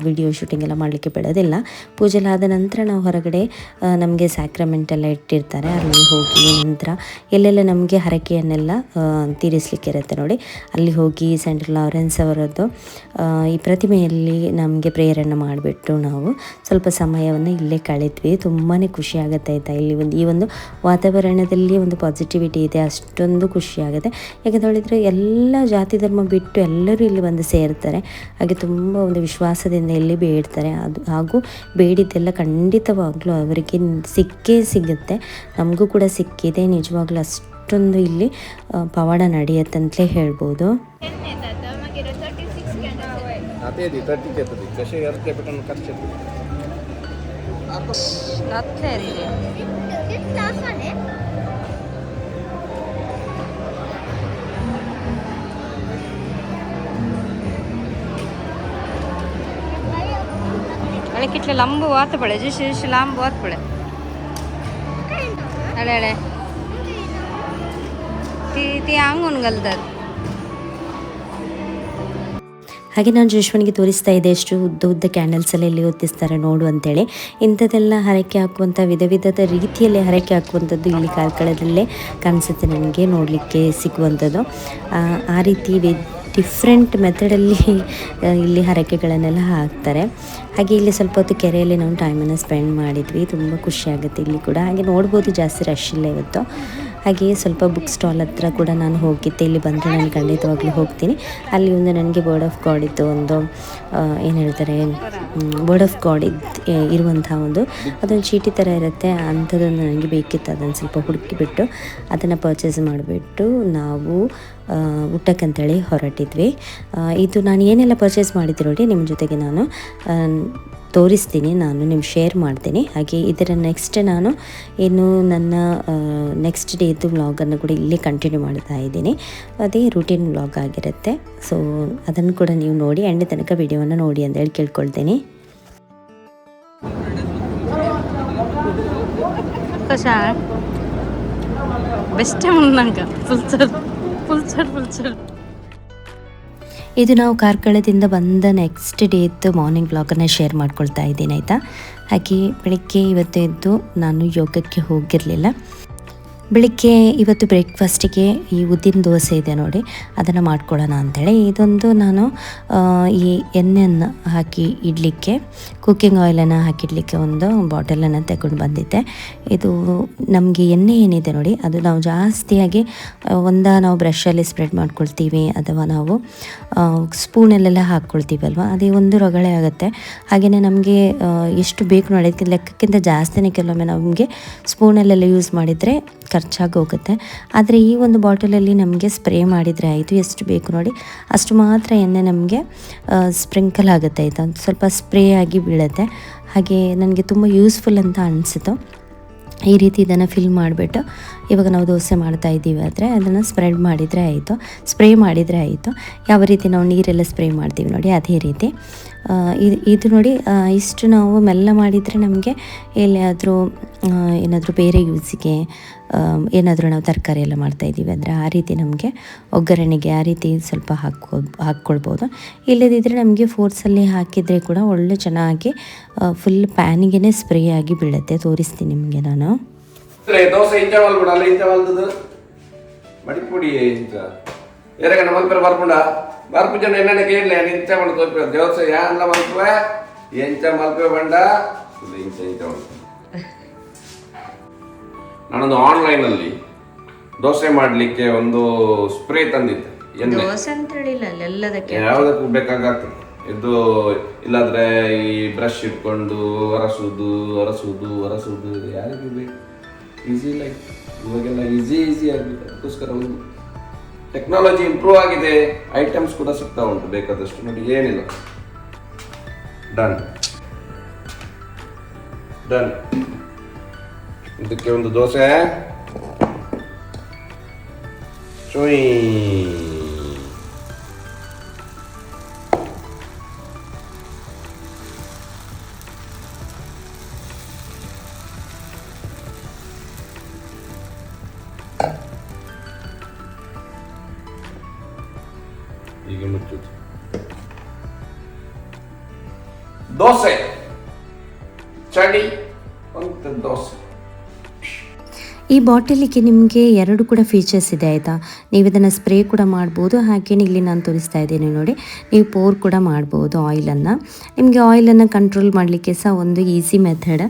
ವಿಡಿಯೋ ಶೂಟಿಂಗ್ ಎಲ್ಲ ಮಾಡಲಿಕ್ಕೆ ಬಿಡೋದಿಲ್ಲ. ಪೂಜೆ ಎಲ್ಲ ಆದ ನಂತರ ನಾವು ಹೊರಗಡೆ ನಮಗೆ ಸ್ಯಾಕ್ರಮೆಂಟ್ ಎಲ್ಲ ಇಟ್ಟಿರ್ತಾರೆ, ಅಲ್ಲಿ ಹೋಗಿ ನಂತರ ಎಲ್ಲೆಲ್ಲ ನಮಗೆ ಹರಕೆಯನ್ನೆಲ್ಲ ತೀರಿಸಲಿಕ್ಕೆ ಇರುತ್ತೆ ನೋಡಿ, ಅಲ್ಲಿ ಹೋಗಿ ಸೆಂಟ್ ಲಾರೆನ್ಸ್ ಅವರದ್ದು ಈ ಪ್ರತಿಮೆಯಲ್ಲಿ ನಮಗೆ ಪ್ರೇಯರನ್ನು ಮಾಡಿಬಿಟ್ಟು ನಾವು ಸ್ವಲ್ಪ ಸಮಯವನ್ನು ಇಲ್ಲೇ ಕಳೆದ್ವಿ. ತುಂಬಾ ಖುಷಿ ಆಗುತ್ತೆ ಆಯಿತಾ. ಇಲ್ಲಿ ಈ ಒಂದು ವಾತಾವರಣದಲ್ಲಿ ಒಂದು ಪಾಸಿಟಿವಿಟಿ ಇದೆ, ಅಷ್ಟೊಂದು ಖುಷಿಯಾಗುತ್ತೆ. ಯಾಕಂತ ಹೇಳಿದರೆ ಎಲ್ಲ ಜಾತಿ ಧರ್ಮ ಬಿಟ್ಟು ಎಲ್ಲರೂ ಇಲ್ಲಿ ಬಂದು ಸೇರ್ತಾರೆ. ಹಾಗೆ ತುಂಬ ಒಂದು ವಿಶ್ವಾಸದಿಂದ ಇಲ್ಲಿ ಬೇಡ್ತಾರೆ. ಹಾಗೂ ಬೇಡಿದ್ದೆಲ್ಲ ಖಂಡಿತವಾಗ್ಲೂ ಅವರಿಗೆ ಸಿಕ್ಕೇ ಸಿಗುತ್ತೆ. ನಮಗೂ ಕೂಡ ಸಿಕ್ಕಿದೆ ನಿಜವಾಗ್ಲೂ. ಅಷ್ಟೊಂದು ಇಲ್ಲಿ ಪವಾಡ ನಡೆಯುತ್ತಂತಲೇ ಹೇಳ್ಬೋದು. ಅದೇ ತರ್ಟಿ ಕೇಳ್ತದೆ ಕಷೆ ಅರ್ಥ ಬಿಟ್ಟು ಖರ್ಚು अरे कितले लांब वात पडे जशी लांब वात पडे अरे अरे ती अंगून घालतात ಹಾಗೆ ನಾನು ಜೇಶ್ವನಿಗೆ ತೋರಿಸ್ತಾ ಇದ್ದೆ ಎಷ್ಟು ಉದ್ದ ಉದ್ದ ಕ್ಯಾಂಡಲ್ಸ್ ಎಲ್ಲ ಇಲ್ಲಿ ಹೊತ್ತಿಸ್ತಾರೆ ನೋಡು ಅಂತೇಳಿ. ಇಂಥದ್ದೆಲ್ಲ ಹರಕೆ ಹಾಕುವಂಥ ವಿಧ ವಿಧದ ರೀತಿಯಲ್ಲಿ ಹರಕೆ ಹಾಕುವಂಥದ್ದು ಇಲ್ಲಿ ಕಾರ್ಕಳದಲ್ಲೇ ಕಾಣಿಸುತ್ತೆ ನನಗೆ ನೋಡಲಿಕ್ಕೆ ಸಿಗುವಂಥದ್ದು. ಆ ರೀತಿ ಡಿಫ್ರೆಂಟ್ ಮೆಥಡಲ್ಲಿ ಇಲ್ಲಿ ಹರಕೆಗಳನ್ನೆಲ್ಲ ಹಾಕ್ತಾರೆ. ಹಾಗೆ ಇಲ್ಲಿ ಸ್ವಲ್ಪ ಹೊತ್ತು ಕೆರೆಯಲ್ಲಿ ನಾವು ಟೈಮನ್ನು ಸ್ಪೆಂಡ್ ಮಾಡಿದ್ವಿ. ತುಂಬ ಖುಷಿಯಾಗುತ್ತೆ ಇಲ್ಲಿ ಕೂಡ. ಹಾಗೆ ನೋಡ್ಬೋದು ಜಾಸ್ತಿ ರಶ್ ಇಲ್ಲ ಇವತ್ತು. ಹಾಗೆಯೇ ಸ್ವಲ್ಪ ಬುಕ್ ಸ್ಟಾಲ್ ಹತ್ರ ಕೂಡ ನಾನು ಹೋಗಿದ್ದೆ. ಇಲ್ಲಿ ಬಂದರೆ ನಾನು ಖಂಡಿತವಾಗ್ಲೂ ಹೋಗ್ತೀನಿ. ಅಲ್ಲಿ ಒಂದು ನನಗೆ ವರ್ಡ್ ಆಫ್ ಗಾಡ್ ಇತ್ತು, ಒಂದು ಏನು ಹೇಳ್ತಾರೆ ವರ್ಡ್ ಆಫ್ ಗಾಡ್ ಇರುವಂಥ ಅದೊಂದು ಚೀಟಿ ಥರ ಇರುತ್ತೆ, ಅಂಥದ್ದೊಂದು ನನಗೆ ಬೇಕಿತ್ತು. ಅದನ್ನು ಸ್ವಲ್ಪ ಹುಡುಕಿಬಿಟ್ಟು ಅದನ್ನು ಪರ್ಚೇಸ್ ಮಾಡಿಬಿಟ್ಟು ನಾವು ಊಟಕ್ಕಂತೇಳಿ ಹೊರಟಿದ್ವಿ. ಇದು ನಾನು ಏನೆಲ್ಲ ಪರ್ಚೇಸ್ ಮಾಡಿದ್ದೆ ನೋಡಿ ನಿಮ್ಮ ಜೊತೆಗೆ ನಾನು ತೋರಿಸ್ತೀನಿ, ನಾನು ನಿಮ್ಗೆ ಶೇರ್ ಮಾಡ್ತೀನಿ. ಹಾಗೆ ಇದರ ನೆಕ್ಸ್ಟ್ ನಾನು ಏನು ನನ್ನ ನೆಕ್ಸ್ಟ್ ಡೇದು ವ್ಲಾಗನ್ನು ಕೂಡ ಇಲ್ಲೇ ಕಂಟಿನ್ಯೂ ಮಾಡ್ತಾ ಇದ್ದೀನಿ. ಅದೇ ರೂಟೀನ್ ವ್ಲಾಗ್ ಆಗಿರುತ್ತೆ. ಸೊ ಅದನ್ನು ಕೂಡ ನೀವು ನೋಡಿ, ಎಂಡ್ ತನಕ ವಿಡಿಯೋವನ್ನು ನೋಡಿ ಅಂತೇಳಿ ಕೇಳ್ಕೊಳ್ತೀನಿ. कशा बेस्ट म्हणून फुल ಇದು ನಾವು ಕಾರ್ಕಳದಿಂದ ಬಂದ ನೆಕ್ಸ್ಟ್ ಡೇದು ಮಾರ್ನಿಂಗ್ ಬ್ಲಾಗನ್ನು ಶೇರ್ ಮಾಡ್ಕೊಳ್ತಾ ಇದ್ದೀನಿ ಆಯಿತಾ. ಹಾಗೆ ಬೆಳಗ್ಗೆ ಇವತ್ತು ಎದ್ದು ನಾನು ಯೋಗಕ್ಕೆ ಹೋಗಿರಲಿಲ್ಲ. ಬೆಳಿಗ್ಗೆ ಇವತ್ತು ಬ್ರೇಕ್ಫಾಸ್ಟಿಗೆ ಈ ಉದ್ದಿನ ದೋಸೆ ಇದೆ ನೋಡಿ, ಅದನ್ನು ಮಾಡ್ಕೊಳ್ಳೋಣ ಅಂಥೇಳಿ ಇದೊಂದು ನಾನು ಈ ಎಣ್ಣೆಯನ್ನು ಹಾಕಿ ಇಡಲಿಕ್ಕೆ, ಕುಕ್ಕಿಂಗ್ ಆಯಿಲನ್ನು ಹಾಕಿಡಲಿಕ್ಕೆ ಒಂದು ಬಾಟಲನ್ನು ತಗೊಂಡು ಬಂದಿದ್ದೆ. ಇದು ನಮಗೆ ಎಣ್ಣೆ ಏನಿದೆ ನೋಡಿ, ಅದು ನಾವು ಜಾಸ್ತಿಯಾಗಿ ನಾವು ಬ್ರಷಲ್ಲಿ ಸ್ಪ್ರೆಡ್ ಮಾಡ್ಕೊಳ್ತೀವಿ ಅಥವಾ ನಾವು ಸ್ಪೂನಲ್ಲೆಲ್ಲ ಹಾಕ್ಕೊಳ್ತೀವಲ್ವ, ಅದೇ ಒಂದು ರಗಳೆ ಆಗುತ್ತೆ. ಹಾಗೆಯೇ ನಮಗೆ ಎಷ್ಟು ಬೇಕು ನೋಡಿ, ಲೆಕ್ಕಕ್ಕಿಂತ ಜಾಸ್ತಿನೇ ಕೆಲವೊಮ್ಮೆ ನಮಗೆ ಸ್ಪೂನಲ್ಲೆಲ್ಲ ಯೂಸ್ ಮಾಡಿದರೆ ಖರ್ಚಾಗಿ ಹೋಗುತ್ತೆ. ಆದರೆ ಈ ಒಂದು ಬಾಟಲಲ್ಲಿ ನಮಗೆ ಸ್ಪ್ರೇ ಮಾಡಿದರೆ ಆಯಿತು, ಎಷ್ಟು ಬೇಕು ನೋಡಿ ಅಷ್ಟು ಮಾತ್ರ ಎಣ್ಣೆ ನಮಗೆ ಸ್ಪ್ರಿಂಕಲ್ ಆಗುತ್ತೆ ಆಯಿತಾ, ಸ್ವಲ್ಪ ಸ್ಪ್ರೇ ಆಗಿ ಬೀಳುತ್ತೆ. ಹಾಗೆ ನನಗೆ ತುಂಬ ಯೂಸ್ಫುಲ್ ಅಂತ ಅನಿಸಿತು. ಈ ರೀತಿ ಇದನ್ನು ಫಿಲ್ ಮಾಡಿಬಿಟ್ಟು ಇವಾಗ ನಾವು ದೋಸೆ ಮಾಡ್ತಾ ಇದ್ದೀವಿ ಆದರೆ ಅದನ್ನು ಸ್ಪ್ರೆಡ್ ಮಾಡಿದರೆ ಆಯಿತು, ಸ್ಪ್ರೇ ಮಾಡಿದರೆ ಆಯಿತು. ಯಾವ ರೀತಿ ನಾವು ನೀರೆಲ್ಲ ಸ್ಪ್ರೇ ಮಾಡ್ತೀವಿ ನೋಡಿ ಅದೇ ರೀತಿ ಇದು ನೋಡಿ. ಇಷ್ಟು ನಾವು ಮೆಲ್ಲ ಮಾಡಿದರೆ ನಮಗೆ ಎಲ್ಲಿಯಾದರೂ ಏನಾದರೂ ಬೇರೆ ಯೂಸಿಗೆ ಏನಾದರೂ ನಾವು ತರಕಾರಿ ಎಲ್ಲ ಮಾಡ್ತಾಯಿದ್ದೀವಿ ಅಂದರೆ ಆ ರೀತಿ ನಮಗೆ ಒಗ್ಗರಣೆಗೆ ಆ ರೀತಿ ಸ್ವಲ್ಪ ಹಾಕ್ಕೊಳ್ಬೋದು. ಇಲ್ಲದಿದ್ದರೆ ನಮಗೆ ಫೋರ್ಸಲ್ಲಿ ಹಾಕಿದರೆ ಕೂಡ ಒಳ್ಳೆ ಚೆನ್ನಾಗಿ ಫುಲ್ ಪ್ಯಾನಿಗೆ ಸ್ಪ್ರೇ ಆಗಿ ಬೀಳುತ್ತೆ. ತೋರಿಸ್ತೀನಿ ನಿಮಗೆ ನಾನು. ದೋಸೆ ಇಂಚ ಮಲ್ಬಿಡಲ್ಲ, ಇಂಚ ಮಲ್ದದು ಮಡಿಪುಡಿ ಇಂಚ ಎರಗಣ್ಣ ಮಲ್ಪರ ಬರ್ಕೊಂಡ ಬರ್ಪು ಜನ ಎಣ್ಣೆ ಕೇಳಲಿ ಇಂಚ ಮಾಡಿ ತೋರ್ಪ ದೋಸೆ ಎಲ್ಲ ಮಲ್ಪುವ ಎಂಚ ಮಲ್ಪೆ ಬಂಡ ಇಂಚ ಇಂಚ ನಾನೊಂದು ಆನ್ಲೈನಲ್ಲಿ ದೋಸೆ ಮಾಡಲಿಕ್ಕೆ ಒಂದು ಸ್ಪ್ರೇ ತಂದಿದ್ದೆ. ಎಣ್ಣೆ ಯಾವುದಕ್ಕೂ ಬೇಕಾಗತ್ತೆ ಇದು. ಇಲ್ಲಾದ್ರೆ ಈ ಬ್ರಷ್ ಇಟ್ಕೊಂಡು ಒರೆಸುವುದು ಯಾರಿಗೂ ಬೇಕು. ಈಸಿ ಲೈಫ್ ಇವಾಗೆಲ್ಲ ಈಸಿ ಆಗಬೇಕು. ಅದಕ್ಕೋಸ್ಕರ ಒಂದು ಟೆಕ್ನಾಲಜಿ ಇಂಪ್ರೂವ್ ಆಗಿದೆ, ಐಟಮ್ಸ್ ಕೂಡ ಸಿಗ್ತಾ ಉಂಟು ಬೇಕಾದಷ್ಟು ನೋಡಿ. ಏನಿಲ್ಲ, ಡನ್. ಇದಕ್ಕೆ ಒಂದು ದೋಸೆ ಚೋಯ್. ಈಗ ಮುಚ್ಚುದು ದೋಸೆ ಚಡಿ ಅಂತ ದೋಸೆ. ಈ ಬಾಟಲಿಗೆ ನಿಮಗೆ ಎರಡು ಕೂಡ ಫೀಚರ್ಸ್ ಇದೆ ಆಯಿತಾ. ನೀವು ಇದನ್ನು ಸ್ಪ್ರೇ ಕೂಡ ಮಾಡ್ಬೋದು, ಹಾಗೇನೆ ಇಲ್ಲಿ ನಾನು ತೋರಿಸ್ತಾ ಇದ್ದೀನಿ ನೋಡಿ, ನೀವು ಪೋರ್ ಕೂಡ ಮಾಡ್ಬೋದು ಆಯಿಲನ್ನು. ನಿಮಗೆ ಆಯಿಲನ್ನು ಕಂಟ್ರೋಲ್ ಮಾಡಲಿಕ್ಕೆ ಸಹ ಒಂದು ಈಸಿ ಮೆಥಡ್.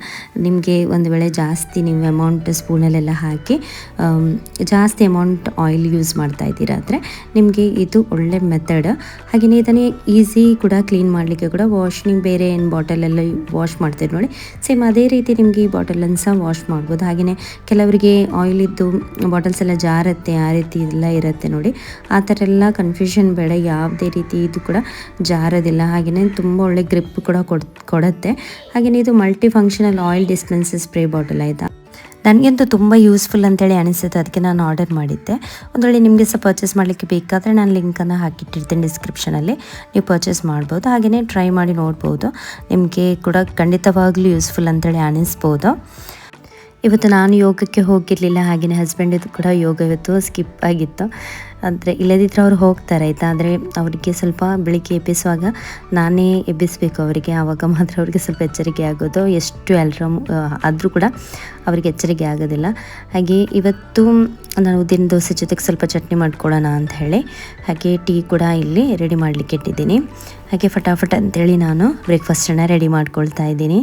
ನಿಮಗೆ ಒಂದು ವೇಳೆ ಜಾಸ್ತಿ ನೀವು ಅಮೌಂಟ್ ಸ್ಪೂನಲ್ಲೆಲ್ಲ ಹಾಕಿ ಜಾಸ್ತಿ ಅಮೌಂಟ್ ಆಯಿಲ್ ಯೂಸ್ ಮಾಡ್ತಾ ಇದ್ದೀರಾ ಅಂದರೆ ನಿಮಗೆ ಇದು ಒಳ್ಳೆ ಮೆಥಡ್. ಹಾಗೆಯೇ ಇದನ್ನೇ ಈಸಿ ಕೂಡ ಕ್ಲೀನ್ ಮಾಡಲಿಕ್ಕೆ ಕೂಡ ನೀವು ಬೇರೆ ಏನು ಬಾಟಲೆಲ್ಲ ವಾಶ್ ಮಾಡ್ತೀರಿ ನೋಡಿ, ಸೇಮ್ ಅದೇ ರೀತಿ ನಿಮಗೆ ಈ ಬಾಟಲನ್ನು ಸಹ ವಾಶ್ ಮಾಡ್ಬೋದು. ಹಾಗೆಯೇ ಕೆಲವರಿಗೆ ನಿಮಗೆ ಆಯಿಲಿದ್ದು ಬಾಟಲ್ಸ್ ಎಲ್ಲ ಜಾರತ್ತೆ, ಆ ರೀತಿ ಎಲ್ಲ ಇರುತ್ತೆ ನೋಡಿ. ಆ ಥರ ಎಲ್ಲ ಕನ್ಫ್ಯೂಷನ್ ಬೇಡ, ಯಾವುದೇ ರೀತಿ ಇದು ಕೂಡ ಜಾರೋದಿಲ್ಲ. ಹಾಗೆಯೇ ತುಂಬ ಒಳ್ಳೆ ಗ್ರಿಪ್ ಕೂಡ ಕೊಡುತ್ತೆ. ಹಾಗೆಯೇ ಇದು multi functional oil dispenser spray bottle ಆಯಿತಾ. ನನಗಂತೂ ತುಂಬ ಯೂಸ್ಫುಲ್ ಅಂತೇಳಿ ಅನಿಸುತ್ತೆ, ಅದಕ್ಕೆ ನಾನು ಆರ್ಡರ್ ಮಾಡಿದ್ದೆ. ಒಂದು ವೇಳೆ ನಿಮಗೆ ಸಹ ಪರ್ಚೇಸ್ ಮಾಡಲಿಕ್ಕೆ ಬೇಕಾದರೆ ನಾನು ಲಿಂಕನ್ನು ಹಾಕಿಟ್ಟಿರ್ತೀನಿ ಡಿಸ್ಕ್ರಿಪ್ಷನಲ್ಲಿ, ನೀವು ಪರ್ಚೇಸ್ ಮಾಡ್ಬೋದು. ಹಾಗೆಯೇ ಟ್ರೈ ಮಾಡಿ ನೋಡ್ಬೋದು, ನಿಮಗೆ ಕೂಡ ಖಂಡಿತವಾಗ್ಲೂ ಯೂಸ್ಫುಲ್ ಅಂತೇಳಿ ಅನಿಸ್ಬೋದು. ಇವತ್ತು ನಾನು ಯೋಗಕ್ಕೆ ಹೋಗಿರಲಿಲ್ಲ, ಹಾಗೆಯೇ ಹಸ್ಬೆಂಡಿದು ಕೂಡ ಯೋಗ ಇವತ್ತು ಸ್ಕಿಪ್ ಆಗಿತ್ತು. ಆದರೆ ಇಲ್ಲದಿದ್ದರೆ ಅವ್ರು ಹೋಗ್ತಾರೆ ಆಯಿತಾ. ಆದರೆ ಅವರಿಗೆ ಸ್ವಲ್ಪ ಬೆಳಿಗ್ಗೆ ಎಬ್ಬಿಸುವಾಗ ನಾನೇ ಎಬ್ಬಿಸಬೇಕು ಅವರಿಗೆ, ಆವಾಗ ಮಾತ್ರ ಅವರಿಗೆ ಸ್ವಲ್ಪ ಎಚ್ಚರಿಕೆ ಆಗೋದು. ಎಷ್ಟು ಅಲ್ರಾಮ್ ಆದರೂ ಕೂಡ ಅವರಿಗೆ ಎಚ್ಚರಿಕೆ ಆಗೋದಿಲ್ಲ. ಹಾಗೆ ಇವತ್ತು ನಾನು ಉದ್ದಿನ ದೋಸೆ ಜೊತೆಗೆ ಸ್ವಲ್ಪ ಚಟ್ನಿ ಮಾಡ್ಕೊಳ್ಳೋಣ ಅಂತ ಹೇಳಿ ಹಾಗೆ ಟೀ ಕೂಡ ಇಲ್ಲಿ ರೆಡಿ ಮಾಡಲಿಕ್ಕೆ ಇಟ್ಟಿದ್ದೀನಿ. ಹಾಗೆ ಫಟಾಫಟ್ ಅಂತೇಳಿ ನಾನು ಬ್ರೇಕ್ಫಾಸ್ಟನ್ನು ರೆಡಿ ಮಾಡ್ಕೊಳ್ತಾ ಇದ್ದೀನಿ.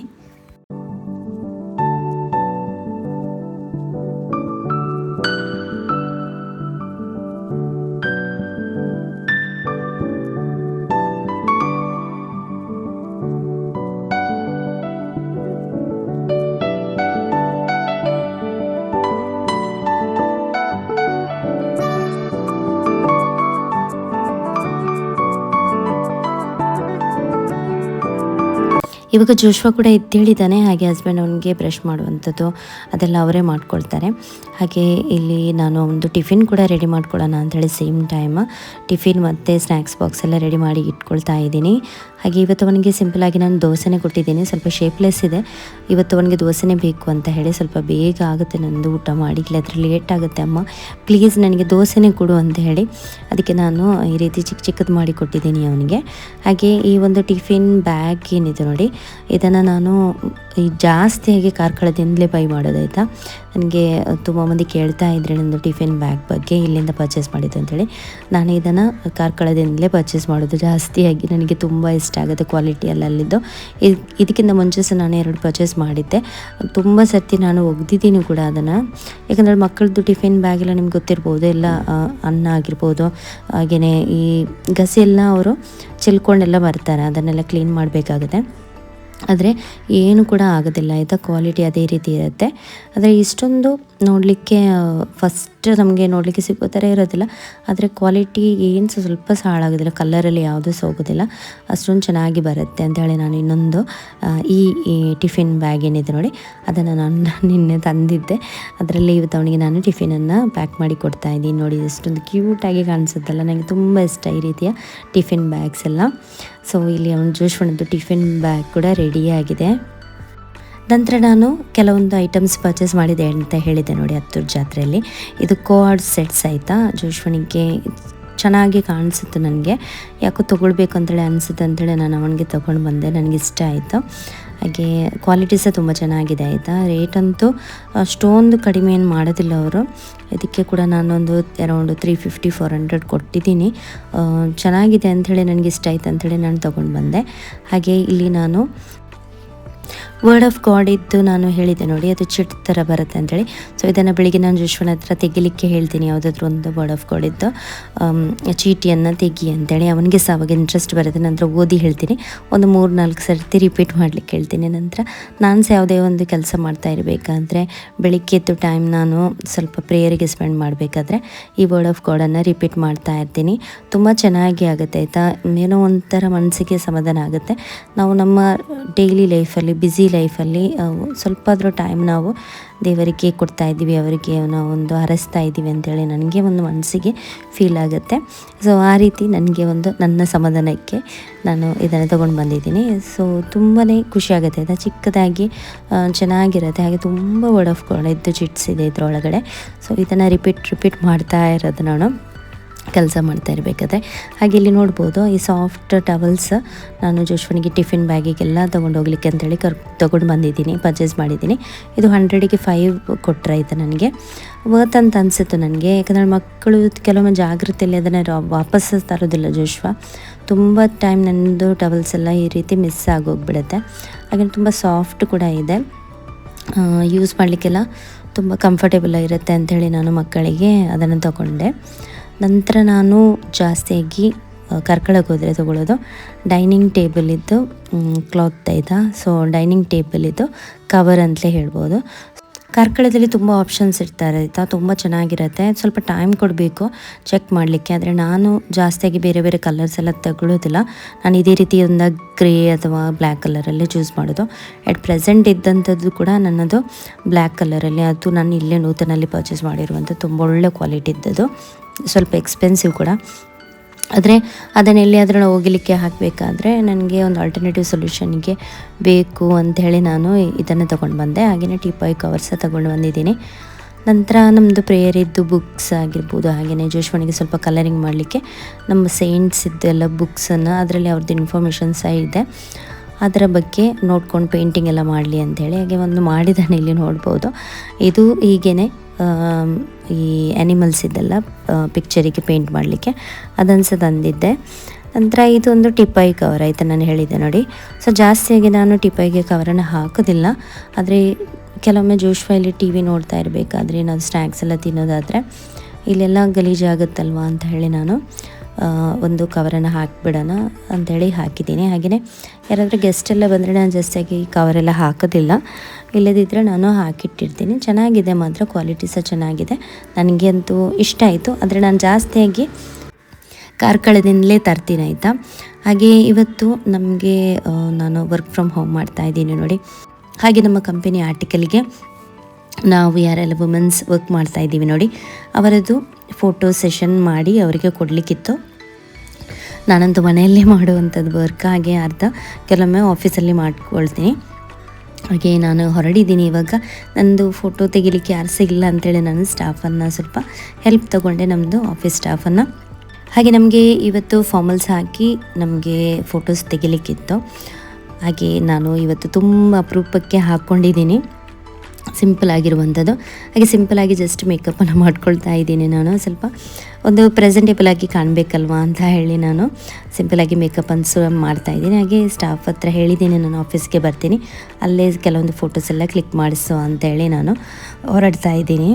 ಇವಾಗ ಜೋಶ್ವಾ ಕೂಡ ಎದ್ದೇಳಿದ್ದಾನೆ. ಹಾಗೆ ಹಸ್ಬೆಂಡ್ ಅವನಿಗೆ ಬ್ರಷ್ ಮಾಡುವಂಥದ್ದು ಅದೆಲ್ಲ ಅವರೇ ಮಾಡ್ಕೊಳ್ತಾರೆ. ಹಾಗೆ ಇಲ್ಲಿ ನಾನು ಒಂದು ಟಿಫಿನ್ ಕೂಡ ರೆಡಿ ಮಾಡ್ಕೊಳ್ಳೋಣ ಅಂಥೇಳಿ ಸೇಮ್ ಟೈಮ್ ಟಿಫಿನ್ ಮತ್ತು ಸ್ನ್ಯಾಕ್ಸ್ ಬಾಕ್ಸ್ ಎಲ್ಲ ರೆಡಿ ಮಾಡಿ ಇಟ್ಕೊಳ್ತಾ ಇದ್ದೀನಿ. ಹಾಗೆ ಇವತ್ತು ಅವನಿಗೆ ಸಿಂಪಲಾಗಿ ನಾನು ದೋಸೆನೇ ಕೊಟ್ಟಿದ್ದೀನಿ, ಸ್ವಲ್ಪ ಶೇಪ್ಲೆಸ್ ಇದೆ. ಇವತ್ತು ಅವನಿಗೆ ದೋಸೆನೇ ಬೇಕು ಅಂತ ಹೇಳಿ ಸ್ವಲ್ಪ ಬೇಗ ಆಗುತ್ತೆ ನಂದು ಊಟ ಮಾಡಿ, ಇಲ್ಲಾದರೆ ಲೇಟ್ ಆಗುತ್ತೆ ಅಮ್ಮ ಪ್ಲೀಸ್ ನನಗೆ ದೋಸೆನೇ ಕೊಡು ಅಂತ ಹೇಳಿ ಅದಕ್ಕೆ ನಾನು ಈ ರೀತಿ ಚಿಕ್ಕ ಚಿಕ್ಕದು ಮಾಡಿ ಕೊಟ್ಟಿದ್ದೀನಿ ಅವನಿಗೆ. ಹಾಗೆ ಈ ಒಂದು ಟಿಫಿನ್ ಬ್ಯಾಗ್ ಏನಿದೆ ನೋಡಿ, ಇದನ್ನು ನಾನು ಜಾಸ್ತಿಯಾಗಿ ಕಾರ್ಕಳದಿಂದಲೇ ಬೈ ಮಾಡೋದಾಯ್ತಾ. ನನಗೆ ತುಂಬ ಮಂದಿ ಕೇಳ್ತಾ ಇದ್ದರೆ ನಂದು ಟಿಫಿನ್ ಬ್ಯಾಗ್ ಬಗ್ಗೆ ಇಲ್ಲಿಂದ ಪರ್ಚೇಸ್ ಮಾಡಿದ್ದು ಅಂತೇಳಿ. ನಾನು ಇದನ್ನು ಕಾರ್ಕಳದಿಂದಲೇ ಪರ್ಚೇಸ್ ಮಾಡೋದು ಜಾಸ್ತಿಯಾಗಿ, ನನಗೆ ತುಂಬ ಇಷ್ಟ ಆಗುತ್ತೆ ಕ್ವಾಲಿಟಿ ಎಲ್ಲ ಅಲ್ಲಿದ್ದು. ಇದಕ್ಕಿಂತ ಮುಂಚೆ ಸಹ ನಾನು 2 ಪರ್ಚೇಸ್ ಮಾಡಿದ್ದೆ, ತುಂಬ ಸರ್ತಿ ನಾನು ಒಗ್ದಿದ್ದೀನಿ ಕೂಡ ಅದನ್ನು. ಯಾಕಂದರೆ ಮಕ್ಕಳದ್ದು ಟಿಫಿನ್ ಬ್ಯಾಗ್ ಎಲ್ಲ ನಿಮ್ಗೆ ಗೊತ್ತಿರ್ಬೋದು, ಎಲ್ಲ ಅನ್ನ ಆಗಿರ್ಬೋದು, ಹಾಗೆಯೇ ಈ ಗಸಿ ಎಲ್ಲ ಅವರು ಚೆಲ್ಕೊಂಡೆಲ್ಲ ಬರ್ತಾರೆ, ಅದನ್ನೆಲ್ಲ ಕ್ಲೀನ್ ಮಾಡಬೇಕಾಗುತ್ತೆ. ಆದರೆ ಏನು ಕೂಡ ಆಗೋದಿಲ್ಲ ಆಯಿತಾ, ಕ್ವಾಲಿಟಿ ಅದೇ ರೀತಿ ಇರುತ್ತೆ. ಆದರೆ ಇಷ್ಟೊಂದು ನೋಡಲಿಕ್ಕೆ ಫಸ್ಟ್ ನಮಗೆ ನೋಡಲಿಕ್ಕೆ ಸಿಗೋ ಥರ ಇರೋದಿಲ್ಲ, ಆದರೆ ಕ್ವಾಲಿಟಿ ಏನು ಸ್ವಲ್ಪ ಸಹ ಹಾಳಾಗೋದಿಲ್ಲ, ಕಲರಲ್ಲಿ ಯಾವುದೂ ಸಹ ಹೋಗೋದಿಲ್ಲ, ಅಷ್ಟೊಂದು ಚೆನ್ನಾಗಿ ಬರುತ್ತೆ ಅಂತೇಳಿ ನಾನು ಇನ್ನೊಂದು ಈ ಟಿಫಿನ್ ಬ್ಯಾಗ್ ಏನಿದೆ ನೋಡಿ ಅದನ್ನು ನಾನು ನಿನ್ನೆ ತಂದಿದ್ದೆ. ಅದರಲ್ಲಿ ಇವತ್ತು ಅವನಿಗೆ ನಾನು ಟಿಫಿನನ್ನು ಪ್ಯಾಕ್ ಮಾಡಿ ಕೊಡ್ತಾ ಇದ್ದೀನಿ. ನೋಡಿ ಎಷ್ಟೊಂದು ಕ್ಯೂಟಾಗಿ ಕಾಣಿಸುತ್ತಲ್ಲ, ನನಗೆ ತುಂಬ ಇಷ್ಟ ಈ ರೀತಿಯ ಟಿಫಿನ್ ಬ್ಯಾಗ್ಸ್ ಎಲ್ಲ. ಸೊ ಇಲ್ಲಿ ಅವನು ಜೋಶ್ವನದ್ದು ಟಿಫಿನ್ ಬ್ಯಾಗ್ ಕೂಡ ರೆಡಿಯಾಗಿದೆ. ನಂತರ ನಾನು ಕೆಲವೊಂದು ಐಟಮ್ಸ್ ಪರ್ಚೇಸ್ ಮಾಡಿದೆ ಅಂತ ಹೇಳಿದೆ ನೋಡಿ ಹತ್ತೂರು ಜಾತ್ರೆಯಲ್ಲಿ. ಇದು ಕೋಆರ್ಡ್ ಸೆಟ್ಸ್ ಆಯಿತಾ, ಜೋಶ್ವನಿಗೆ ಚೆನ್ನಾಗಿ ಕಾಣಿಸುತ್ತೆ, ನನಗೆ ಯಾಕೋ ತೊಗೊಳ್ಬೇಕು ಅಂತೇಳಿ ಅನಿಸುತ್ತೆ ಅಂತೇಳಿ ನಾನು ಅವನಿಗೆ ತೊಗೊಂಡು ಬಂದೆ, ನನಗೆ ಇಷ್ಟ ಆಯಿತು. ಹಾಗೆ ಕ್ವಾಲಿಟಿ ಸಹ ತುಂಬ ಚೆನ್ನಾಗಿದೆ ಆಯಿತಾ. ರೇಟ್ ಅಂತೂ ಅಷ್ಟೊಂದು ಕಡಿಮೆ ಏನು ಮಾಡೋದಿಲ್ಲ ಅವರು, ಇದಕ್ಕೆ ಕೂಡ ನಾನೊಂದು ಅರೌಂಡ್ 350-400 ಕೊಟ್ಟಿದ್ದೀನಿ. ಚೆನ್ನಾಗಿದೆ ಅಂಥೇಳಿ ನನಗೆ ಇಷ್ಟ ಆಯಿತು ಅಂಥೇಳಿ ನಾನು ತೊಗೊಂಡು ಬಂದೆ. ಹಾಗೆ ಇಲ್ಲಿ ನಾನು ವರ್ಡ್ ಆಫ್ ಗಾಡ್ ಇದ್ದು ನಾನು ಹೇಳಿದೆ ನೋಡಿ, ಅದು ಚಿಟ್ ಥರ ಬರುತ್ತೆ ಅಂಥೇಳಿ. ಸೊ ಇದನ್ನು ಬೆಳಿಗ್ಗೆ ನಾನು ಜೋಶ್ವನ ಹತ್ರ ತೆಗಿಲಿಕ್ಕೆ ಹೇಳ್ತೀನಿ, ಯಾವುದಾದ್ರೂ ಒಂದು ವರ್ಡ್ ಆಫ್ ಗಾಡ್ ಇದ್ದು ಚೀಟಿಯನ್ನು ತೆಗಿ ಅಂತೇಳಿ. ಅವನಿಗೆ ಸಹ ಅವಾಗ ಇಂಟ್ರೆಸ್ಟ್ ಬರುತ್ತೆ. ನಂತರ ಓದಿ ಹೇಳ್ತೀನಿ, ಒಂದು 3-4 ಸರ್ತಿ ರಿಪೀಟ್ ಮಾಡಲಿಕ್ಕೆ ಹೇಳ್ತೀನಿ. ನಂತರ ನಾನು ಸಹ ಯಾವುದೇ ಒಂದು ಕೆಲಸ ಮಾಡ್ತಾ ಇರಬೇಕಾದ್ರೆ ಬೆಳಿಗ್ಗೆ ಎದ್ದು ಟೈಮ್ ನಾನು ಸ್ವಲ್ಪ ಪ್ರೇಯರಿಗೆ ಸ್ಪೆಂಡ್ ಮಾಡಬೇಕಾದ್ರೆ ಈ ವರ್ಡ್ ಆಫ್ ಗಾಡನ್ನು ರಿಪೀಟ್ ಮಾಡ್ತಾ ಇರ್ತೀನಿ. ತುಂಬ ಚೆನ್ನಾಗಿ ಆಗುತ್ತೆ ಆಯಿತಾ, ಏನೋ ಒಂಥರ ಮನಸ್ಸಿಗೆ ಸಮಾಧಾನ ಆಗುತ್ತೆ. ನಾವು ನಮ್ಮ ಡೈಲಿ ಲೈಫಲ್ಲಿ ಬ್ಯುಸಿ ಲೈಫಲ್ಲಿ ಸ್ವಲ್ಪ ಆದರೂ ಟೈಮ್ ನಾವು ದೇವರಿಗೆ ಕೊಡ್ತಾ ಇದ್ದೀವಿ, ಅವರಿಗೆ ನಾವು ಒಂದು ಹರಸ್ತಾ ಇದ್ದೀವಿ ಅಂತೇಳಿ ನನಗೆ ಒಂದು ಮನಸ್ಸಿಗೆ ಫೀಲ್ ಆಗುತ್ತೆ. ಸೊ ಆ ರೀತಿ ನನಗೆ ಒಂದು ನನ್ನ ಸಮಾಧಾನಕ್ಕೆ ನಾನು ಇದನ್ನು ತೊಗೊಂಡು ಬಂದಿದ್ದೀನಿ. ಸೊ ತುಂಬಾ ಖುಷಿ ಆಗುತ್ತೆ ಆಯಿತಾ, ಚಿಕ್ಕದಾಗಿ ಚೆನ್ನಾಗಿರುತ್ತೆ. ಹಾಗೆ ತುಂಬ ವರ್ಡ್ ಆಫ್ ಗಾಡ್ ಇದ್ದು ಚಿಟ್ಸ್ ಇದೆ ಇದರೊಳಗಡೆ. ಸೊ ಇದನ್ನು ರಿಪೀಟ್ ಮಾಡ್ತಾ ಇರೋದು ನಾನು ಕೆಲಸ ಮಾಡ್ತಾ ಇರಬೇಕಾದ್ರೆ. ಹಾಗೆ ಇಲ್ಲಿ ನೋಡ್ಬೋದು ಈ ಸಾಫ್ಟ್ ಟವಲ್ಸ್ ನಾನು ಜೋಶ್ವನಿಗೆ ಟಿಫಿನ್ ಬ್ಯಾಗಿಗೆಲ್ಲ ತೊಗೊಂಡು ಹೋಗ್ಲಿಕ್ಕೆ ಅಂತೇಳಿ ತೊಗೊಂಡು ಬಂದಿದ್ದೀನಿ, ಪರ್ಚೇಸ್ ಮಾಡಿದ್ದೀನಿ. ಇದು 100ಗೆ 5 ಕೊಟ್ಟರೆ ಆಯಿತು, ನನಗೆ ವರ್ತ್ ಅಂತ ಅನಿಸುತ್ತೆ ನನಗೆ. ಯಾಕಂದರೆ ಮಕ್ಕಳು ಕೆಲವೊಮ್ಮೆ ಜಾಗೃತಿಯಲ್ಲಿ ಅದನ್ನು ವಾಪಸ್ ತರೋದಿಲ್ಲ ಜೋಶ್ವ. ತುಂಬ ಟೈಮ್ ನನ್ನದು ಟವಲ್ಸ್ ಎಲ್ಲ ಈ ರೀತಿ ಮಿಸ್ ಆಗೋಗ್ಬಿಡುತ್ತೆ. ಹಾಗೆ ತುಂಬ ಸಾಫ್ಟ್ ಕೂಡ ಇದೆ, ಯೂಸ್ ಮಾಡಲಿಕ್ಕೆಲ್ಲ ತುಂಬ ಕಂಫರ್ಟೇಬಲ್ ಇರುತ್ತೆ ಅಂಥೇಳಿ ನಾನು ಮಕ್ಕಳಿಗೆ ಅದನ್ನು ತಗೊಂಡೆ. ನಂತರ ನಾನು ಜಾಸ್ತಿಯಾಗಿ ಕಾರ್ಕಳಕ್ಕೆ ಹೋದರೆ ತೊಗೊಳ್ಳೋದು ಡೈನಿಂಗ್ ಟೇಬಲಿದ್ದು ಕ್ಲಾತ್ ಆಯಿತಾ. ಸೊ ಡೈನಿಂಗ್ ಟೇಬಲಿದ್ದು ಕವರ್ ಅಂತಲೇ ಹೇಳ್ಬೋದು. ಕಾರ್ಕಳದಲ್ಲಿ ತುಂಬ ಆಪ್ಷನ್ಸ್ ಇರ್ತಾರೆ ಆಯಿತಾ, ತುಂಬ ಚೆನ್ನಾಗಿರುತ್ತೆ. ಸ್ವಲ್ಪ ಟೈಮ್ ಕೊಡಬೇಕು ಚೆಕ್ ಮಾಡಲಿಕ್ಕೆ. ಆದರೆ ನಾನು ಜಾಸ್ತಿಯಾಗಿ ಬೇರೆ ಬೇರೆ ಕಲರ್ಸ್ ಎಲ್ಲ ತಗೊಳ್ಳೋದಿಲ್ಲ. ನಾನು ಇದೇ ರೀತಿ ಒಂದು ಗ್ರೇ ಅಥವಾ ಬ್ಲ್ಯಾಕ್ ಕಲರಲ್ಲೇ ಚೂಸ್ ಮಾಡೋದು. ಎಟ್ ಪ್ರೆಸೆಂಟ್ ಇದ್ದಂಥದ್ದು ಕೂಡ ನನ್ನದು ಬ್ಲ್ಯಾಕ್ ಕಲರಲ್ಲಿ. ಅದು ನಾನು ಇಲ್ಲೇ ನೂತನಲ್ಲಿ ಪರ್ಚೇಸ್ ಮಾಡಿರುವಂಥ ತುಂಬ ಒಳ್ಳೆ ಕ್ವಾಲಿಟಿ ಇದ್ದದ್ದು, ಸ್ವಲ್ಪ ಎಕ್ಸ್ಪೆನ್ಸಿವ್ ಕೂಡ. ಆದರೆ ಅದನ್ನು ಎಲ್ಲಿಯಾದರೂ ನಾವು ಹೋಗಲಿಕ್ಕೆ ಹಾಕಬೇಕಾದ್ರೆ ನನಗೆ ಒಂದು ಆಲ್ಟರ್ನೇಟಿವ್ ಸೊಲ್ಯೂಷನ್ಗೆ ಬೇಕು ಅಂಥೇಳಿ ನಾನು ಇದನ್ನು ತೊಗೊಂಡು ಬಂದೆ. ಹಾಗೆಯೇ ಟೀಪಾಯ್ ಕವರ್ಸ ತೊಗೊಂಡು ಬಂದಿದ್ದೀನಿ. ನಂತರ ನಮ್ಮದು ಪ್ರೇಯರಿದ್ದು ಬುಕ್ಸ್ ಆಗಿರ್ಬೋದು, ಹಾಗೆಯೇ ಜೋಶ್ವನಿಗೆ ಸ್ವಲ್ಪ ಕಲರಿಂಗ್ ಮಾಡಲಿಕ್ಕೆ ನಮ್ಮ ಸೈನ್ಸ್ ಇದ್ದೆಲ್ಲ ಬುಕ್ಸನ್ನು, ಅದರಲ್ಲಿ ಅವ್ರದ್ದು ಇನ್ಫಾರ್ಮೇಷನ್ ಸಹ ಇದೆ, ಅದರ ಬಗ್ಗೆ ನೋಡ್ಕೊಂಡು ಪೇಂಟಿಂಗ್ ಎಲ್ಲ ಮಾಡಲಿ ಅಂಥೇಳಿ ಹಾಗೆ ಒಂದು ಮಾಡಿದ್ದಾನೆ. ಇಲ್ಲಿ ನೋಡ್ಬೋದು, ಇದು ಹೀಗೇ ಈ ಆ್ಯನಿಮಲ್ಸ್ ಇದೆಲ್ಲ ಪಿಕ್ಚರಿಗೆ ಪೇಂಟ್ ಮಾಡಲಿಕ್ಕೆ ಅದನ್ನು ಸಹ ತಂದಿದ್ದೆ. ನಂತರ ಇದೊಂದು ಟಿಪಾಯಿ ಕವರ್ ಆಯಿತು, ನಾನು ಹೇಳಿದ್ದೆ ನೋಡಿ. ಸೊ ಜಾಸ್ತಿಯಾಗಿ ನಾನು ಟಿಪಾಯಿಗೆ ಕವರನ್ನು ಹಾಕೋದಿಲ್ಲ. ಆದರೆ ಕೆಲವೊಮ್ಮೆ ಜೋಶ್ವಲ್ಲಿ ಟಿ ವಿ ನೋಡ್ತಾ ಇರಬೇಕಾದ್ರೆ ನಾವು ಸ್ನ್ಯಾಕ್ಸ್ ಎಲ್ಲ ತಿನ್ನೋದಾದರೆ ಇಲ್ಲೆಲ್ಲ ಗಲೀಜಾಗುತ್ತಲ್ವ ಅಂತ ಹೇಳಿ ನಾನು ಒಂದು ಕವರನ್ನು ಹಾಕಿಬಿಡೋಣ ಅಂಥೇಳಿ ಹಾಕಿದ್ದೀನಿ. ಹಾಗೆಯೇ ಯಾರಾದರೂ ಗೆಸ್ಟ್ ಎಲ್ಲ ಬಂದರೆ ನಾನು ಜಾಸ್ತಿಯಾಗಿ ಕವರೆಲ್ಲ ಹಾಕೋದಿಲ್ಲ, ಇಲ್ಲದಿದ್ದರೆ ನಾನು ಹಾಕಿಟ್ಟಿರ್ತೀನಿ. ಚೆನ್ನಾಗಿದೆ ಮಾತ್ರ, ಕ್ವಾಲಿಟಿ ಸಹ ಚೆನ್ನಾಗಿದೆ, ನನಗೆ ಅಂತೂ ಇಷ್ಟ ಆಯಿತು. ಆದರೆ ನಾನು ಜಾಸ್ತಿಯಾಗಿ ಕಾರ್ಕಳದಿಂದಲೇ ತರ್ತೀನಿ ಆಯಿತಾ. ಹಾಗೆ ಇವತ್ತು ನಮಗೆ ನಾನು ವರ್ಕ್ ಫ್ರಮ್ ಹೋಮ್ ಮಾಡ್ತಾಯಿದ್ದೀನಿ ನೋಡಿ. ಹಾಗೆ ನಮ್ಮ ಕಂಪನಿ ಆರ್ಟಿಕಲ್ಗೆ ನಾವು ಯಾರೆಲ್ಲ ವುಮೆನ್ಸ್ ವರ್ಕ್ ಮಾಡ್ತಾಯಿದ್ದೀವಿ ನೋಡಿ, ಅವರದ್ದು ಫೋಟೋ ಸೆಷನ್ ಮಾಡಿ ಅವರಿಗೆ ಕೊಡಲಿಕ್ಕಿತ್ತು. ನಾನಂತೂ ಮನೆಯಲ್ಲೇ ಮಾಡುವಂಥದ್ದು ವರ್ಕ್, ಹಾಗೆ ಅರ್ಧ ಕೆಲವೊಮ್ಮೆ ಆಫೀಸಲ್ಲಿ ಮಾಡ್ಕೊಳ್ತೀನಿ. ಹಾಗೆ ನಾನು ಹೊರಡಿದ್ದೀನಿ ಇವಾಗ. ನನ್ನದು ಫೋಟೋ ತೆಗಿಲಿಕ್ಕೆ ಯಾರು ಸಿಗಲ್ಲ ಅಂಥೇಳಿ ನಾನು ಸ್ಟಾಫನ್ನು ಸ್ವಲ್ಪ ಹೆಲ್ಪ್ ತೊಗೊಂಡೆ, ನಮ್ಮದು ಆಫೀಸ್ ಸ್ಟಾಫನ್ನು. ಹಾಗೆ ನಮಗೆ ಇವತ್ತು ಫಾರ್ಮಲ್ಸ್ ಹಾಕಿ ನಮಗೆ ಫೋಟೋಸ್ ತೆಗಿಲಿಕ್ಕಿತ್ತು. ಹಾಗೆ ನಾನು ಇವತ್ತು ತುಂಬ ಅಪರೂಪಕ್ಕೆ ಹಾಕ್ಕೊಂಡಿದ್ದೀನಿ ಸಿಂಪಲ್ ಆಗಿರುವಂಥದ್ದು. ಹಾಗೆ ಸಿಂಪಲಾಗಿ ಜಸ್ಟ್ ಮೇಕಪ್ಪನ್ನು ಮಾಡ್ಕೊಳ್ತಾ ಇದ್ದೀನಿ. ನಾನು ಸ್ವಲ್ಪ ಒಂದು ಪ್ರೆಸೆಂಟೇಬಲ್ ಆಗಿ ಕಾಣಬೇಕಲ್ವ ಅಂತ ಹೇಳಿ ನಾನು ಸಿಂಪಲಾಗಿ ಮೇಕಪ್ ಅನ್ಸು ಮಾಡ್ತಾಯಿದ್ದೀನಿ. ಹಾಗೆ ಸ್ಟಾಫ್ ಹತ್ರ ಹೇಳಿದ್ದೀನಿ ನಾನು ಆಫೀಸ್ಗೆ ಬರ್ತೀನಿ, ಅಲ್ಲೇ ಕೆಲವೊಂದು ಫೋಟೋಸ್ ಎಲ್ಲ ಕ್ಲಿಕ್ ಮಾಡಿಸು ಅಂತೇಳಿ ನಾನು ಹೊರಡ್ತಾ ಇದ್ದೀನಿ.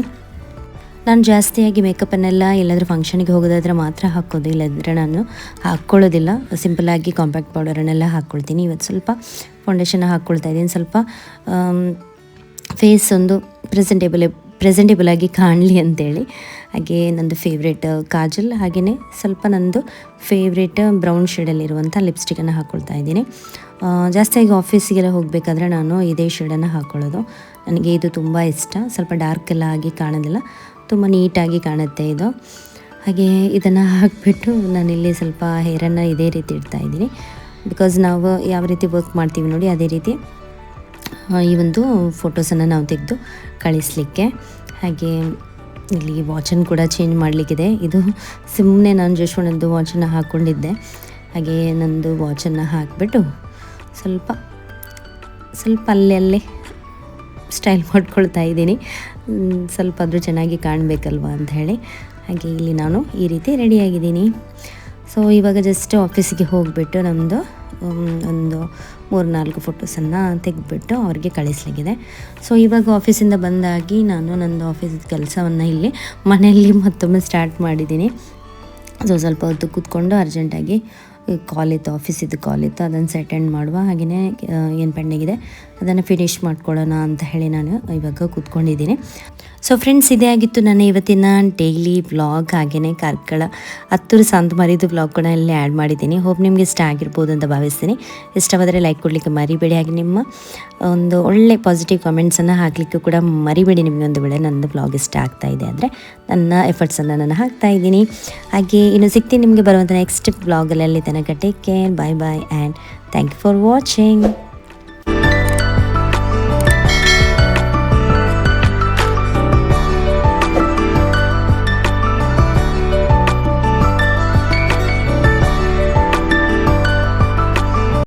ನಾನು ಜಾಸ್ತಿಯಾಗಿ ಮೇಕಪ್ಪನ್ನೆಲ್ಲ ಎಲ್ಲಾದರೂ ಫಂಕ್ಷನಿಗೆ ಹೋಗೋದಾದ್ರೆ ಮಾತ್ರ ಹಾಕೋದು, ಇಲ್ಲಂದರೆ ನಾನು ಹಾಕ್ಕೊಳ್ಳೋದಿಲ್ಲ. ಸಿಂಪಲಾಗಿ ಕಾಂಪ್ಯಾಕ್ಟ್ ಪೌಡರನ್ನೆಲ್ಲ ಹಾಕ್ಕೊಳ್ತೀನಿ. ಇವತ್ತು ಸ್ವಲ್ಪ ಫೌಂಡೇಶನ್ ಹಾಕ್ಕೊಳ್ತಾ ಇದ್ದೀನಿ, ಸ್ವಲ್ಪ ಫೇಸ್ ಒಂದು ಪ್ರೆಸೆಂಟೇಬಲ್ ಆಗಿ ಕಾಣಲಿ ಅಂತೇಳಿ. ಹಾಗೆ ನಂದು ಫೇವ್ರೇಟ್ ಕಾಜಲ್, ಹಾಗೆಯೇ ಸ್ವಲ್ಪ ನಂದು ಫೇವ್ರೇಟ್ ಬ್ರೌನ್ ಶೇಡಲ್ಲಿರುವಂಥ ಲಿಪ್ಸ್ಟಿಕನ್ನು ಹಾಕ್ಕೊಳ್ತಾ ಇದ್ದೀನಿ. ಜಾಸ್ತಿಯಾಗಿ ಆಫೀಸಿಗೆಲ್ಲ ಹೋಗಬೇಕಾದ್ರೆ ನಾನು ಇದೇ ಶೇಡನ್ನು ಹಾಕ್ಕೊಳ್ಳೋದು, ನನಗೆ ಇದು ತುಂಬ ಇಷ್ಟ. ಸ್ವಲ್ಪ ಡಾರ್ಕ್ ಎಲ್ಲ ಆಗಿ ಕಾಣೋದಿಲ್ಲ, ತುಂಬ ನೀಟಾಗಿ ಕಾಣುತ್ತೆ ಇದು. ಹಾಗೆ ಇದನ್ನು ಹಾಕಿಬಿಟ್ಟು ನಾನಿಲ್ಲಿ ಸ್ವಲ್ಪ ಹೇರನ್ನು ಇದೇ ರೀತಿ ಇಡ್ತಾಯಿದ್ದೀನಿ. ಬಿಕಾಸ್ ನಾವು ಯಾವ ರೀತಿ ವರ್ಕ್ ಮಾಡ್ತೀವಿ ನೋಡಿ ಅದೇ ರೀತಿ ಈ ಒಂದು ಫೋಟೋಸನ್ನು ನಾವು ತೆಗೆದು ಕಳಿಸ್ಲಿಕ್ಕೆ. ಹಾಗೆ ಇಲ್ಲಿ ವಾಚನ್ನು ಕೂಡ ಚೇಂಜ್ ಮಾಡಲಿಕ್ಕಿದೆ. ಇದು ಸುಮ್ಮನೆ ನಾನು ಜೋಶ್ವನದ್ದು ವಾಚನ್ನು ಹಾಕ್ಕೊಂಡಿದ್ದೆ. ಹಾಗೆ ನಂದು ವಾಚನ್ನು ಹಾಕಿಬಿಟ್ಟು ಸ್ವಲ್ಪ ಅಲ್ಲೇ ಸ್ಟೈಲ್ ಮಾಡ್ಕೊಳ್ತಾ ಇದ್ದೀನಿ, ಸ್ವಲ್ಪ ಆದರೂ ಚೆನ್ನಾಗಿ ಕಾಣಬೇಕಲ್ವ ಅಂತ ಹೇಳಿ. ಹಾಗೆ ಇಲ್ಲಿ ನಾನು ಈ ರೀತಿ ರೆಡಿಯಾಗಿದ್ದೀನಿ. ಸೊ ಇವಾಗ ಜಸ್ಟ್ ಆಫೀಸಿಗೆ ಹೋಗಿಬಿಟ್ಟು ನಮ್ಮದು ಒಂದು 3-4 ಫೋಟೋಸನ್ನು ತೆಗೆದುಬಿಟ್ಟು ಅವ್ರಿಗೆ ಕಳಿಸ್ಲಿಕ್ಕಿದೆ. ಸೊ ಇವಾಗ ಆಫೀಸಿಂದ ಬಂದಾಗಿ ನಾನು ನನ್ನದು ಆಫೀಸಿದ ಕೆಲಸವನ್ನು ಇಲ್ಲಿ ಮನೆಯಲ್ಲಿ ಮತ್ತೊಮ್ಮೆ ಸ್ಟಾರ್ಟ್ ಮಾಡಿದ್ದೀನಿ. ಸೊ ಸ್ವಲ್ಪ ಹೊತ್ತು ಕೂತ್ಕೊಂಡು ಅರ್ಜೆಂಟಾಗಿ ಆಫೀಸಿದ್ದು ಕಾಲ್ ಇತ್ತು, ಅದನ್ನು ಅಟೆಂಡ್ ಮಾಡುವ. ಹಾಗೆಯೇ ಏನು ಪೆಂಡಿಂಗಿದೆ ಅದನ್ನು ಫಿನಿಷ್ ಮಾಡ್ಕೊಳ್ಳೋಣ ಅಂತ ಹೇಳಿ ನಾನು ಇವಾಗ ಕೂತ್ಕೊಂಡಿದ್ದೀನಿ. ಸೊ ಫ್ರೆಂಡ್ಸ್, ಇದೇ ಆಗಿತ್ತು ನನ್ನ ಇವತ್ತಿನ ಡೈಲಿ ವ್ಲಾಗ್. ಹಾಗೆಯೇ ಕಾರ್ಕಳ ಹತ್ತೂರು ಸಾಂತಮಾರಿದು ವ್ಲಾಗ್ ಕೂಡ ಇಲ್ಲಿ ಆ್ಯಡ್ ಮಾಡಿದ್ದೀನಿ. ಹೋಪ್ ನಿಮಗೆ ಇಷ್ಟ ಆಗಿರ್ಬೋದು ಅಂತ ಭಾವಿಸ್ತೀನಿ. ಇಷ್ಟವಾದರೆ ಲೈಕ್ ಕೊಡಲಿಕ್ಕೆ ಮರಿಬೇಡಿ. ಹಾಗೆ ನಿಮ್ಮ ಒಂದು ಒಳ್ಳೆ ಪಾಸಿಟಿವ್ ಕಾಮೆಂಟ್ಸನ್ನು ಹಾಕಲಿಕ್ಕೂ ಕೂಡ ಮರಿಬೇಡಿ. ನಿಮಗೆ ಒಂದು ವೇಳೆ ನನ್ನ ವ್ಲಾಗ್ ಇಷ್ಟ ಆಗ್ತಾ ಇದೆ ಅಂದರೆ ನನ್ನ ಎಫರ್ಟ್ಸನ್ನು ನಾನು ಹಾಕ್ತಾ ಇದ್ದೀನಿ. ಹಾಗೆ ಇನ್ನು ಸಿಗ್ತೀನಿ ನಿಮಗೆ ಬರುವಂಥ ನೆಕ್ಸ್ಟ್ ವ್ಲಾಗಲ್ಲಿ. ಅಲ್ಲಿ ತನಕ take care, bye and thank you for watching.